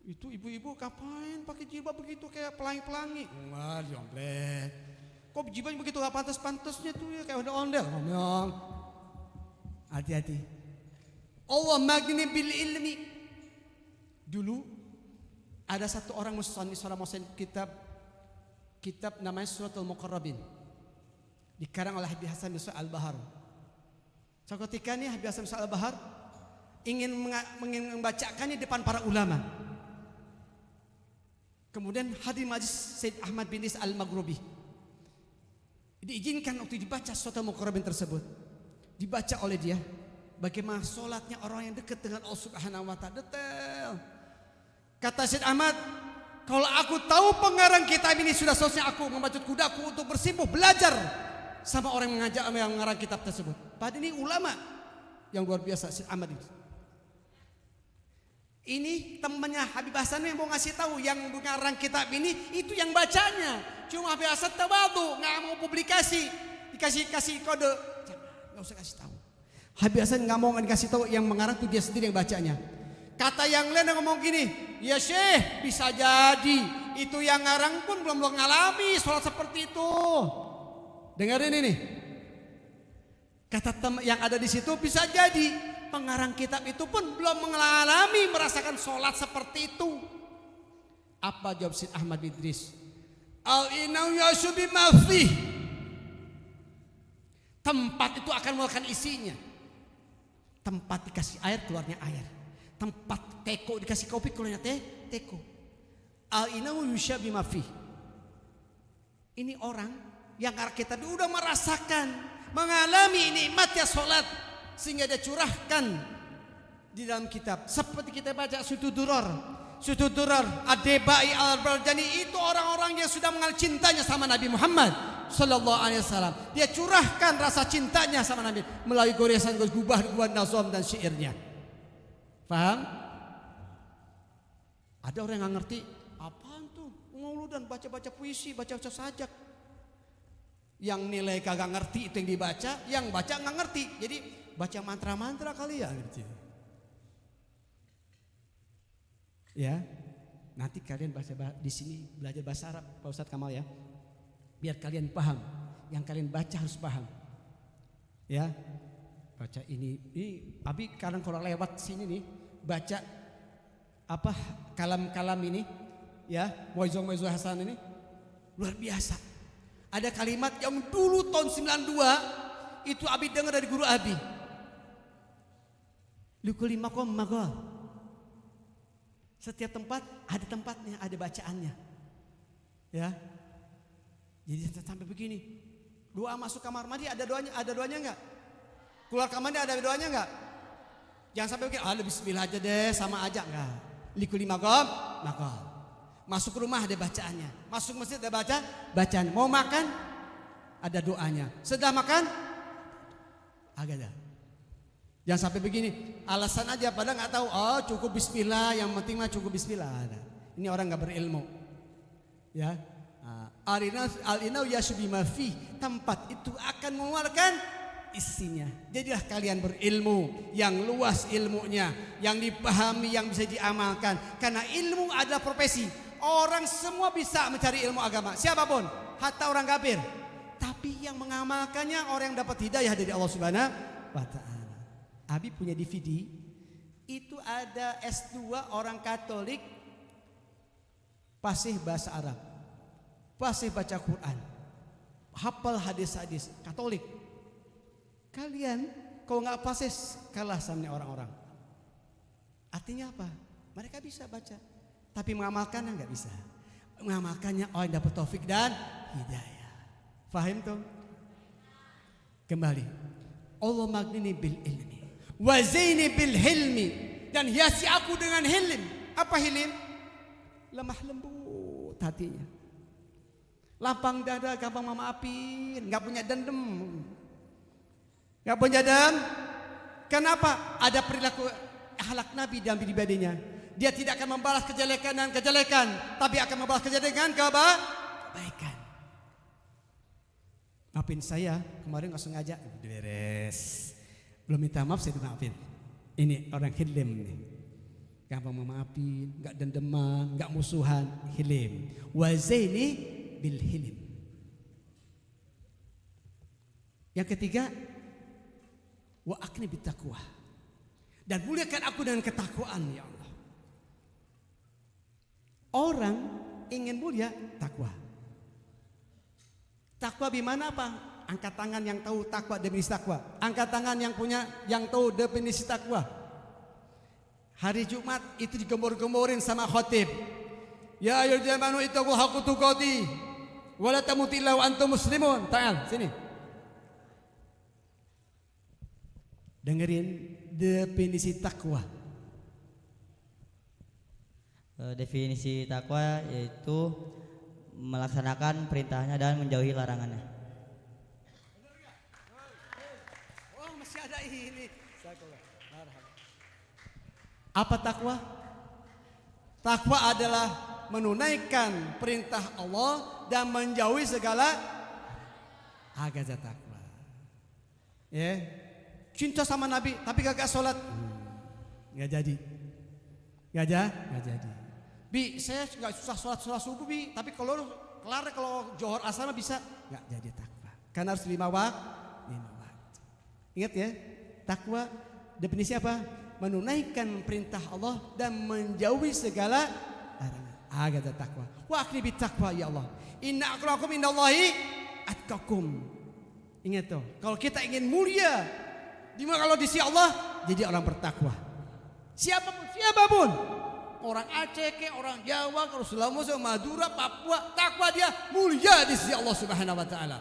Itu ibu-ibu kapain pakai jilbab begitu kayak pelangi-pelangi? Enggak, jomplet. Kok jilbabnya begitu gak pantas-pantasnya tuh ya kayak udah ondel. Ngomong. Hati-hati. Allah magni bil ilmi. Dulu ada satu orang musannif seorang musannif kitab namanya Suratul Muqarrabin. Dikarang oleh Habib Hasan bin Al-Bahar. Suatu ketika nih Habib Hasan bin Al-Bahar ingin membacakannya di depan para ulama. Kemudian hadir majlis Said Ahmad bin Is Al-Maghribi. Diizinkan waktu dibaca Suratul Muqarrabin tersebut. Dibaca oleh dia bagaimana solatnya orang yang dekat dengan Allah Subhanahu wa taala, detail. Kata Said Ahmad, kalau aku tahu pengarang kitab ini sudah selesai, aku membaca kudaku untuk bersimpuh belajar sama orang yang mengarang kitab tersebut. Padahal ini ulama yang luar biasa Said Ahmad itu. Ini temannya Habib Hasan yang mau ngasih tahu, yang mengarang kitab ini itu yang bacanya. Cuma Habib Hasan tabadu, nggak mau publikasi, kasih kode, nggak usah kasih tahu. Habib Hasan nggak mau dikasih tahu, yang mengarang itu dia sendiri yang bacanya. Kata yang lain yang ngomong gini, ya Syekh bisa jadi itu yang ngarang pun belum ngalami sholat seperti itu. Dengerin ini. Kata yang ada di situ bisa jadi pengarang kitab itu pun belum mengalami merasakan sholat seperti itu. Apa jawab Syed Ahmad Idris? Al-inau yasubi mafih. Tempat itu akan mengeluarkan isinya. Tempat dikasih air keluarnya air. Tempat teko dikasih kopi keluarnya teko. Al-inau yushabi mafih. Ini orang yang kita udah merasakan, mengalami nikmatnya sholat, sehingga dia curahkan di dalam kitab. Seperti kita baca Sutuduror, Ad-Debai Al-Barjani, itu orang-orang yang sudah mengenal cintanya sama Nabi Muhammad sallallahu alaihi wasallam. Dia curahkan rasa cintanya sama Nabi melalui goresan gubah nazam dan syairnya. Paham? Ada orang yang nggak ngerti apaan tuh mauludan, baca-baca puisi, baca-baca sajak. Yang nilai kagak ngerti itu yang dibaca, yang baca nggak ngerti. Jadi baca mantra-mantra kali ya gitu. Ya, nanti kalian baca di sini belajar bahasa Arab Pak Ustadz Kamal ya. Biar kalian paham, yang kalian baca harus paham. Ya, baca ini Abi kadang kalau lewat sini nih baca apa kalam-kalam ini ya, Muazzam Hasan ini luar biasa. Ada kalimat yang dulu tahun 92 itu Abi dengar dari guru Abi. Likuli makom magol. Setiap tempat ada tempatnya, ada bacaannya. Ya. Jadi sampai begini. Doa masuk kamar mandi ada doanya enggak? Keluar kamar mandi ada doanya enggak? Jangan sampai begini, bismillah aja deh, sama aja enggak. Likuli makom magol. Masuk rumah ada bacaannya, masuk masjid ada bacaan. Mau makan ada doanya. Sudah makan agak ada. Jangan sampai begini, alasan aja padahal nggak tahu. Oh cukup bismillah, yang penting mah cukup bismillah. Ada. Ini orang nggak berilmu. Ya, al-inau yasubi mafi, tempat itu akan mengeluarkan isinya. Jadilah kalian berilmu yang luas ilmunya, yang dipahami, yang bisa diamalkan. Karena ilmu adalah profesi. Orang semua bisa mencari ilmu agama, siapapun, hatta orang kafir. Tapi yang mengamalkannya orang yang dapat hidayah dari Allah Subhanahu wa taala. Abi punya DVD, itu ada S2 orang Katolik, fasih bahasa Arab, fasih baca Quran, hafal hadis-hadis Katolik. Kalian kalau nggak fasih kalah sama orang-orang. Artinya apa? Mereka bisa baca, tapi mengamalkannya nggak bisa. Mengamalkannya orang dapat taufik dan hidayah. Fahim tuh? Kembali. Allah magnini bil ilmi, wazini bil hilmi, dan hiasi aku dengan hilm. Apa hilm? Lemah lembut hatinya, lapang dada, gampang memaafin, nggak punya dendam, nggak punya dendam. Kenapa? Ada perilaku akhlak Nabi dalam pribadinya. Dia tidak akan membalas kejelekan dengan kejelekan, tapi akan membalas kejelekan dengan kebaikan. Maafin saya, kemarin nggak sengaja, beres. Belum minta maaf saya dimaafin. Ini orang hilim nih, gampang memaafin, nggak dendeman, nggak musuhan, hilim. Wazaini bil hilim. Yang ketiga, wa akni bittaqwa, dan muliakan aku dengan ketakwaan ya Allah. Orang ingin mulia, takwa. Takwa bagaimana apa? Angkat tangan yang tahu takwa, definisi takwa. Angkat tangan yang punya, yang tahu definisi takwa. Hari Jumat itu digembor-gemborin sama khotib. Ya ayyuhallazina amanu ittaqu haqqa tuqatih wa la tamutunna illa wa antum muslimun. Ta'al, sini. Dengerin definisi takwa. Definisi takwa yaitu melaksanakan perintahnya dan menjauhi larangannya. Oh masih ada ini. Apa takwa? Takwa adalah menunaikan perintah Allah dan menjauhi segala agama takwa. Ya, cinta sama Nabi tapi gak sholat, nggak jadi. Nggak jadi. Bi, saya nggak susah sholat subuh bi, tapi kalau johor asar bisa, nggak jadi takwa. Karena harus 5 waktu. Ingat ya, takwa definisi apa? Menunaikan perintah Allah dan menjauhi segala larangan. Agama takwa. Wa akhri takwa ya Allah. Inna akramakum indallahi atqakum. Ingat tuh, kalau kita ingin mulia, kalau di sisi Allah, jadi orang bertakwa. Siapapun, orang Aceh, orang Jawa, kalau Sulawesi, Madura, Papua, takwa dia mulia di sisi Allah Subhanahu Wa Taala.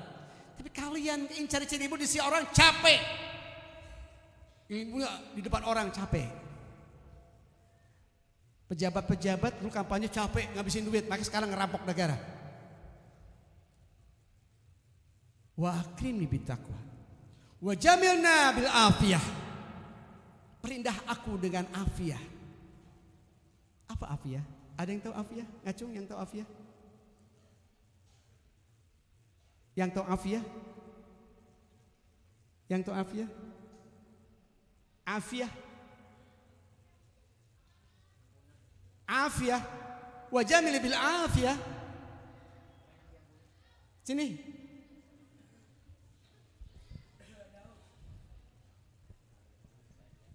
Tapi kalian ingin cari-cari ibu di sisi orang capek. Ibu di depan orang capek. Pejabat dulu kampanye capek ngabisin duit, makanya sekarang ngerampok negara. Wa akrimni bittaqwa wa jamilna bil afiyah. Perindah aku dengan afiyah. Apa afiyah? Ada yang tahu afiyah? Ngacung yang tahu afiyah? Yang tahu afiyah? Yang tahu afiyah? Afiyah wa jamil bil afiyah. Sini.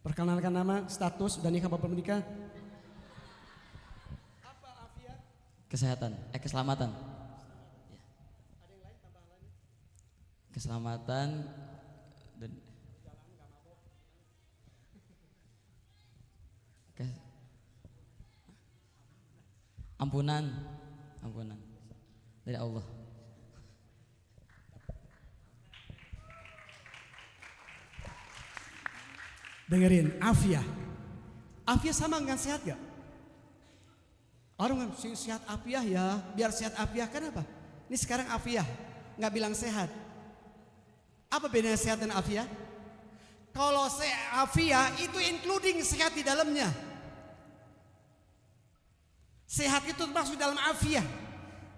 Perkenalkan nama, status, dan nikah bapak menikah. Apa afiyah? Kesehatan, keselamatan. Keselamatan dan ampunan dari Allah. Dengerin, afiyah sama dengan sehat gak? Orang kan sehat afiyah ya, biar sehat afiyah. Kenapa? Ini sekarang afiyah, nggak bilang sehat. Apa bedanya sehat dan afiyah? Kalau afiyah itu including sehat di dalamnya. Sehat itu termasuk dalam afiyah.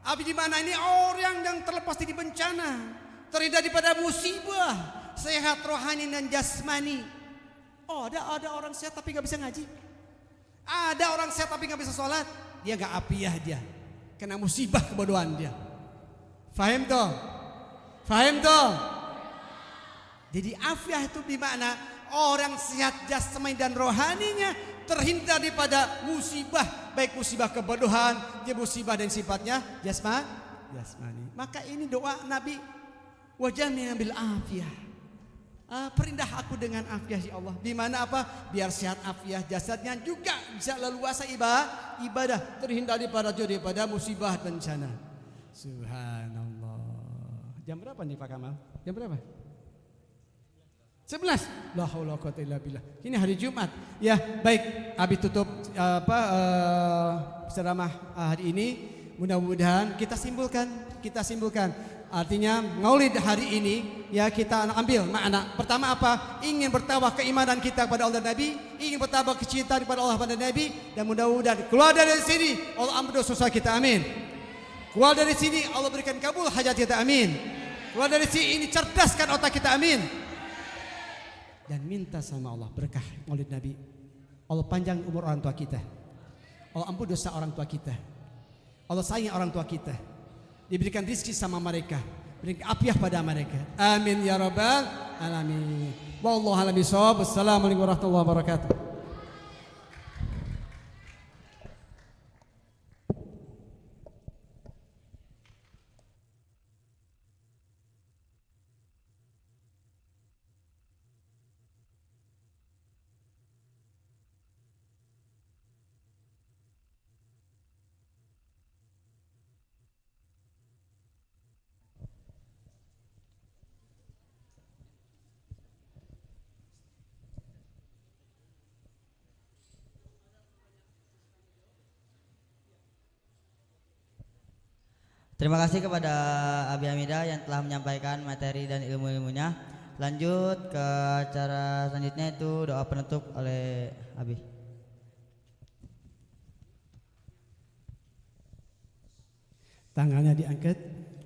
Abi di mana ini orang yang terlepas dari bencana, terhindar daripada musibah, sehat rohani dan jasmani. Oh, ada orang sehat tapi nggak bisa ngaji. Ada orang sehat tapi nggak bisa sholat. Dia nggak afiyah, dia kena musibah kebodohan dia. Faham toh? Jadi afiyah itu di mana orang sehat jasmani dan rohaninya, terhindar daripada musibah, baik musibah kebodohan, dia musibah dan sifatnya jasmani. Maka ini doa Nabi, wajahnya bil afiyah. Perindah aku dengan afiyah ya Allah. Di mana apa? Biar sehat afiyah jasadnya, juga bisa leluasa ibadah, terhindar daripada musibah bencana. Subhanallah. Jam berapa nih Pak Kamal? Jam berapa? 11. La haula quwata illa billah. Ini hari Jumat. Ya, baik. Abi tutup ceramah hari ini. Mudah-mudahan kita simpulkan. Artinya Maulid hari ini ya kita ambil makna. Pertama apa? Ingin bertambah keimanan kita kepada Allah dan Nabi, ingin bertambah kecintaan kepada Allah dan Nabi, dan mudah-mudahan keluar dari sini Allah ampuni dosa kita, amin. Keluar dari sini Allah berikan kabul hajat kita, amin. Keluar dari sini ini cerdaskan otak kita, amin. Dan minta sama Allah berkah Maulid Nabi. Allah panjang umur orang tua kita. Allah ampuni dosa orang tua kita. Allah sayang orang tua kita. Diberikan rizki sama mereka, berikan afiah pada mereka, amin ya rabbal alamin. Wallahu a'lam bishawab. Wassalamualaikum warahmatullahi wabarakatuh. Terima kasih kepada Abi Hamidah yang telah menyampaikan materi dan ilmu-ilmunya. Lanjut ke acara selanjutnya, itu doa penutup oleh Abi. Tangannya diangkat,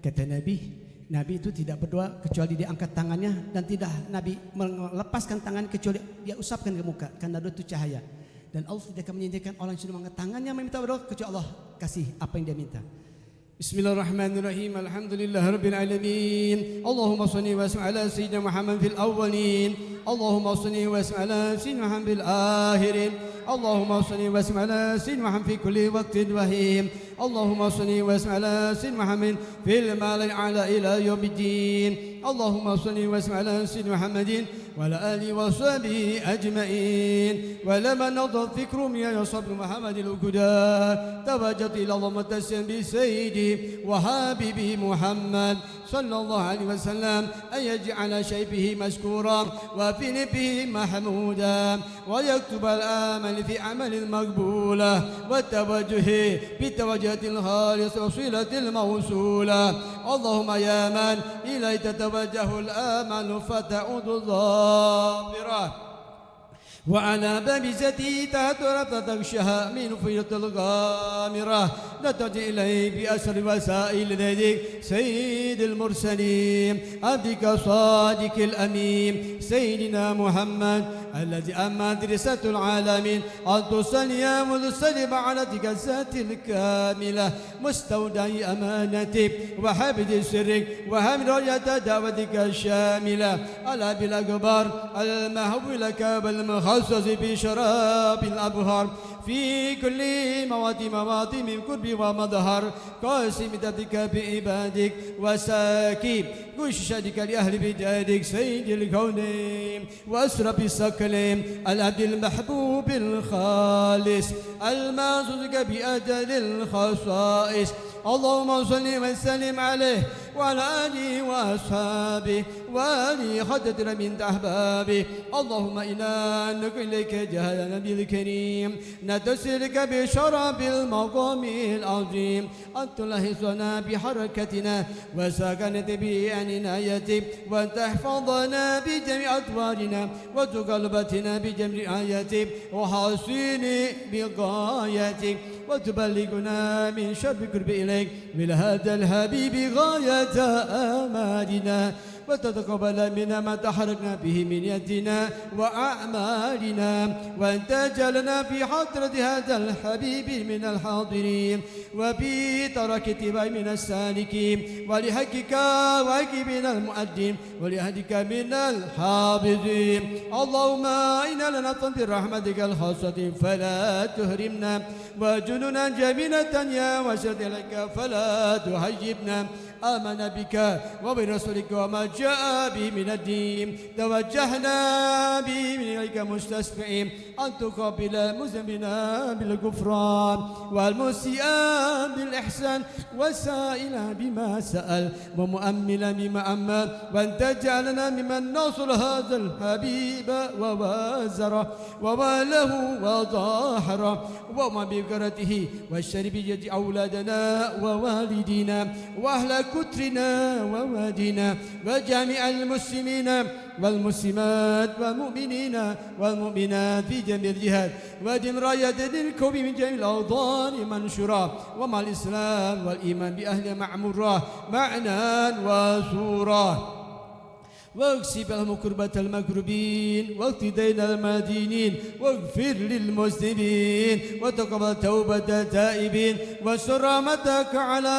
kata Nabi itu tidak berdoa kecuali diangkat tangannya, dan tidak Nabi melepaskan tangan kecuali dia usapkan ke muka, karena doa itu cahaya. Dan Allah tidak akan menjadikan orang yang sudah mengangkat tangannya meminta berdoa kecuali Allah kasih apa yang dia minta. Bismillahirrahmanirrahim. Alhamdulillahirabbil alamin. Allahumma shalli wa sallim ala sayyidina Muhammad fil awwalin. Allahumma shalli wa sallim ala sayyidina Muhammad fil akhirin. Allahumma shalli wa sallim ala sayyidina Muhammad fi kulli waqtin wahim. Allahumma shalli wa sallim ala sayyidina Muhammad fil mala'il a'la ila yaumiddin. Allahumma shalli wa sallim ala sayyidina Muhammadin wa ala alihi wa sahbihi ajma'in. Wa lama nadha fikrum ya sabr Muhammadil uqda tawajjat ila Allah mutasim bi sayyidi وحبيبه محمد صلى الله عليه وسلم أن يجعل شيبه مشكورا وفي نبه محمودا ويكتب الآمل في عمل مقبولة والتوجه بتوجه الخالص وصلة الموصولة. اللهم يا من إليه تتوجه الآمل فتعود الظافرة وعلى باب زتي تهترت تغشها من فيضة الغامرة نتج إليه بأسر وسائل ذلك سيد المرسلين عبدك صادق الأمين سيدنا محمد الذي أما درسة العالمين أن تصلي وتسلم على الذات الكاملة مستودع أمانتك وحبد سرك وحمد رجة دعوتك الشاملة على بالأكبر المهو لك بالمخصص بشراب الأبهار في كل مواطن من قرب ومظهر قاسم دبك بعبادك وساكب وششدك لأهل بجادك سيد الكونين وأسرب السكلين العبد المحبوب الخالص المعزوزك بأجل الخصائص. اللهم صل وسلم عليه وعلى آله وأصحابه وآله خدر من أحبابه. اللهم إنا نكن إليك جهل النبي الكريم نتسلك بشراب المقام العظيم أن تلهصنا بحركتنا وسكنت بعنايتك وأن تحفظنا بجميع أطوارنا وتقلبتنا بجميع آياتك وحسين بغايتك وتبلغنا من شر قرب إليك بهذا الحبيب غاية آمالنا وتتقبل منا ما تحركنا به من يدنا وأعمالنا وأن تجعلنا في حضرة هذا الحبيب من الحاضرين وفي ترك اتباع من السالكين ولحقك وحق من المؤدين ولهدك من الحافظين. اللهم إنا لنطلب برحمتك الخاصة فلا تهرمنا وجنونا جميلة يا وسد لك فلا تحجبنا. آمنا بك وبرسولك وما جاء به من الدين توجهنا به إليك مستسمعين أن تقابل مذنبنا بالغفران والمسيئا بالإحسان وسائلا بما سأل ومؤملا بما أمل وأن تجعلنا ممن نصر هذا الحبيب ووازره وواله وظاهره وما بكرته والشرب يد أولادنا ووالدينا وأهل كترنا ووادنا وجميع المسلمين والمسلمات والمؤمنين والمؤمنات في جميع الجهات ودم راية الكون من جميع الأوطان منشورا ومع الإسلام والإيمان بأهل معمورا معنى وصورا واكسب لهم كربة المكروبين واقض دين المدينين واغفر للمسلمين وتقبل توبة التائبين وانصر رحمتك على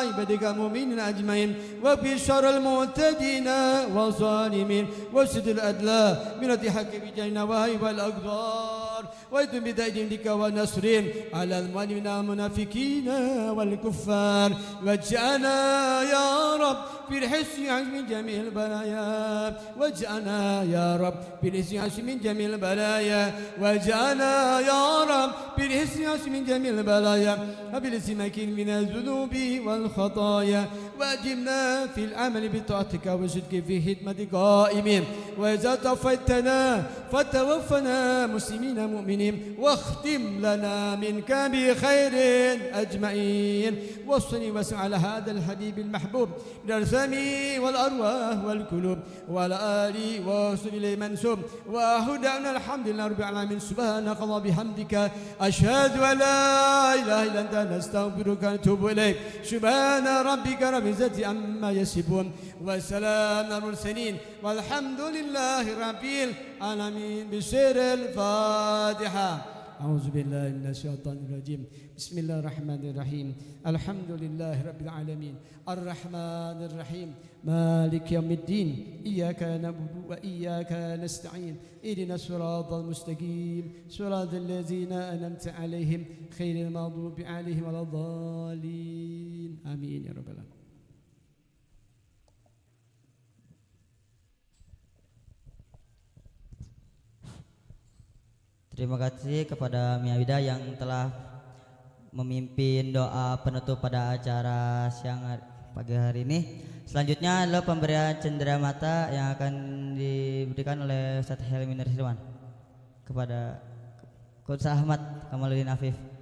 عبادك المؤمنين أجمعين وبشر المعتدين والظالمين واسد الأدلاء من الحق بجنة وهيب الأقدار ويتم بدين لك ونصرين على المؤمنين والمنافقين والكفار واجعلنا يا رب في الحسن من جميع البلايا واجعلنا يا رب بالحسن من جميع البلايا واجعلنا يا رب بالحسن من جميع البلايا وبالسمك من الذنوب والخطايا واجبنا في العمل بطاعتك والصدق في خدمة قائمين وإذا توفيتنا فتوفنا مسلمين المؤمنين واختم لنا منك بخير أجمعين وصلي وسلم على هذا الحبيب المحبوب للسمي والأرواح والقلوب وعلى آله وصحبه منسوب وهدانا الحمد لله رب العالمين سبحانك اللهم بحمدك أشهد أن لا إله إلا أنت نستغفرك ونتوب إليك سبحان ربك رب العزة عما يصفون وسلام على المرسلين والحمد لله رب العالمين بسر الفاتحة أعوذ بالله من الشيطان الرجيم بسم الله الرحمن الرحيم الحمد لله رب العالمين الرحمن الرحيم مالك يوم الدين إياك نعبد وإياك نستعين اهدنا الصراط المستقيم صراط الذين أنعمت عليهم خير المغضوب عليهم ولا الضالين آمين يا رب العالمين. Terima kasih kepada Miawida yang telah memimpin doa penutup pada acara pagi hari ini. Selanjutnya adalah pemberian cenderamata yang akan diberikan oleh Ustaz Helmi Nursiwan kepada Coach Ahmad Kamaluddin Afif.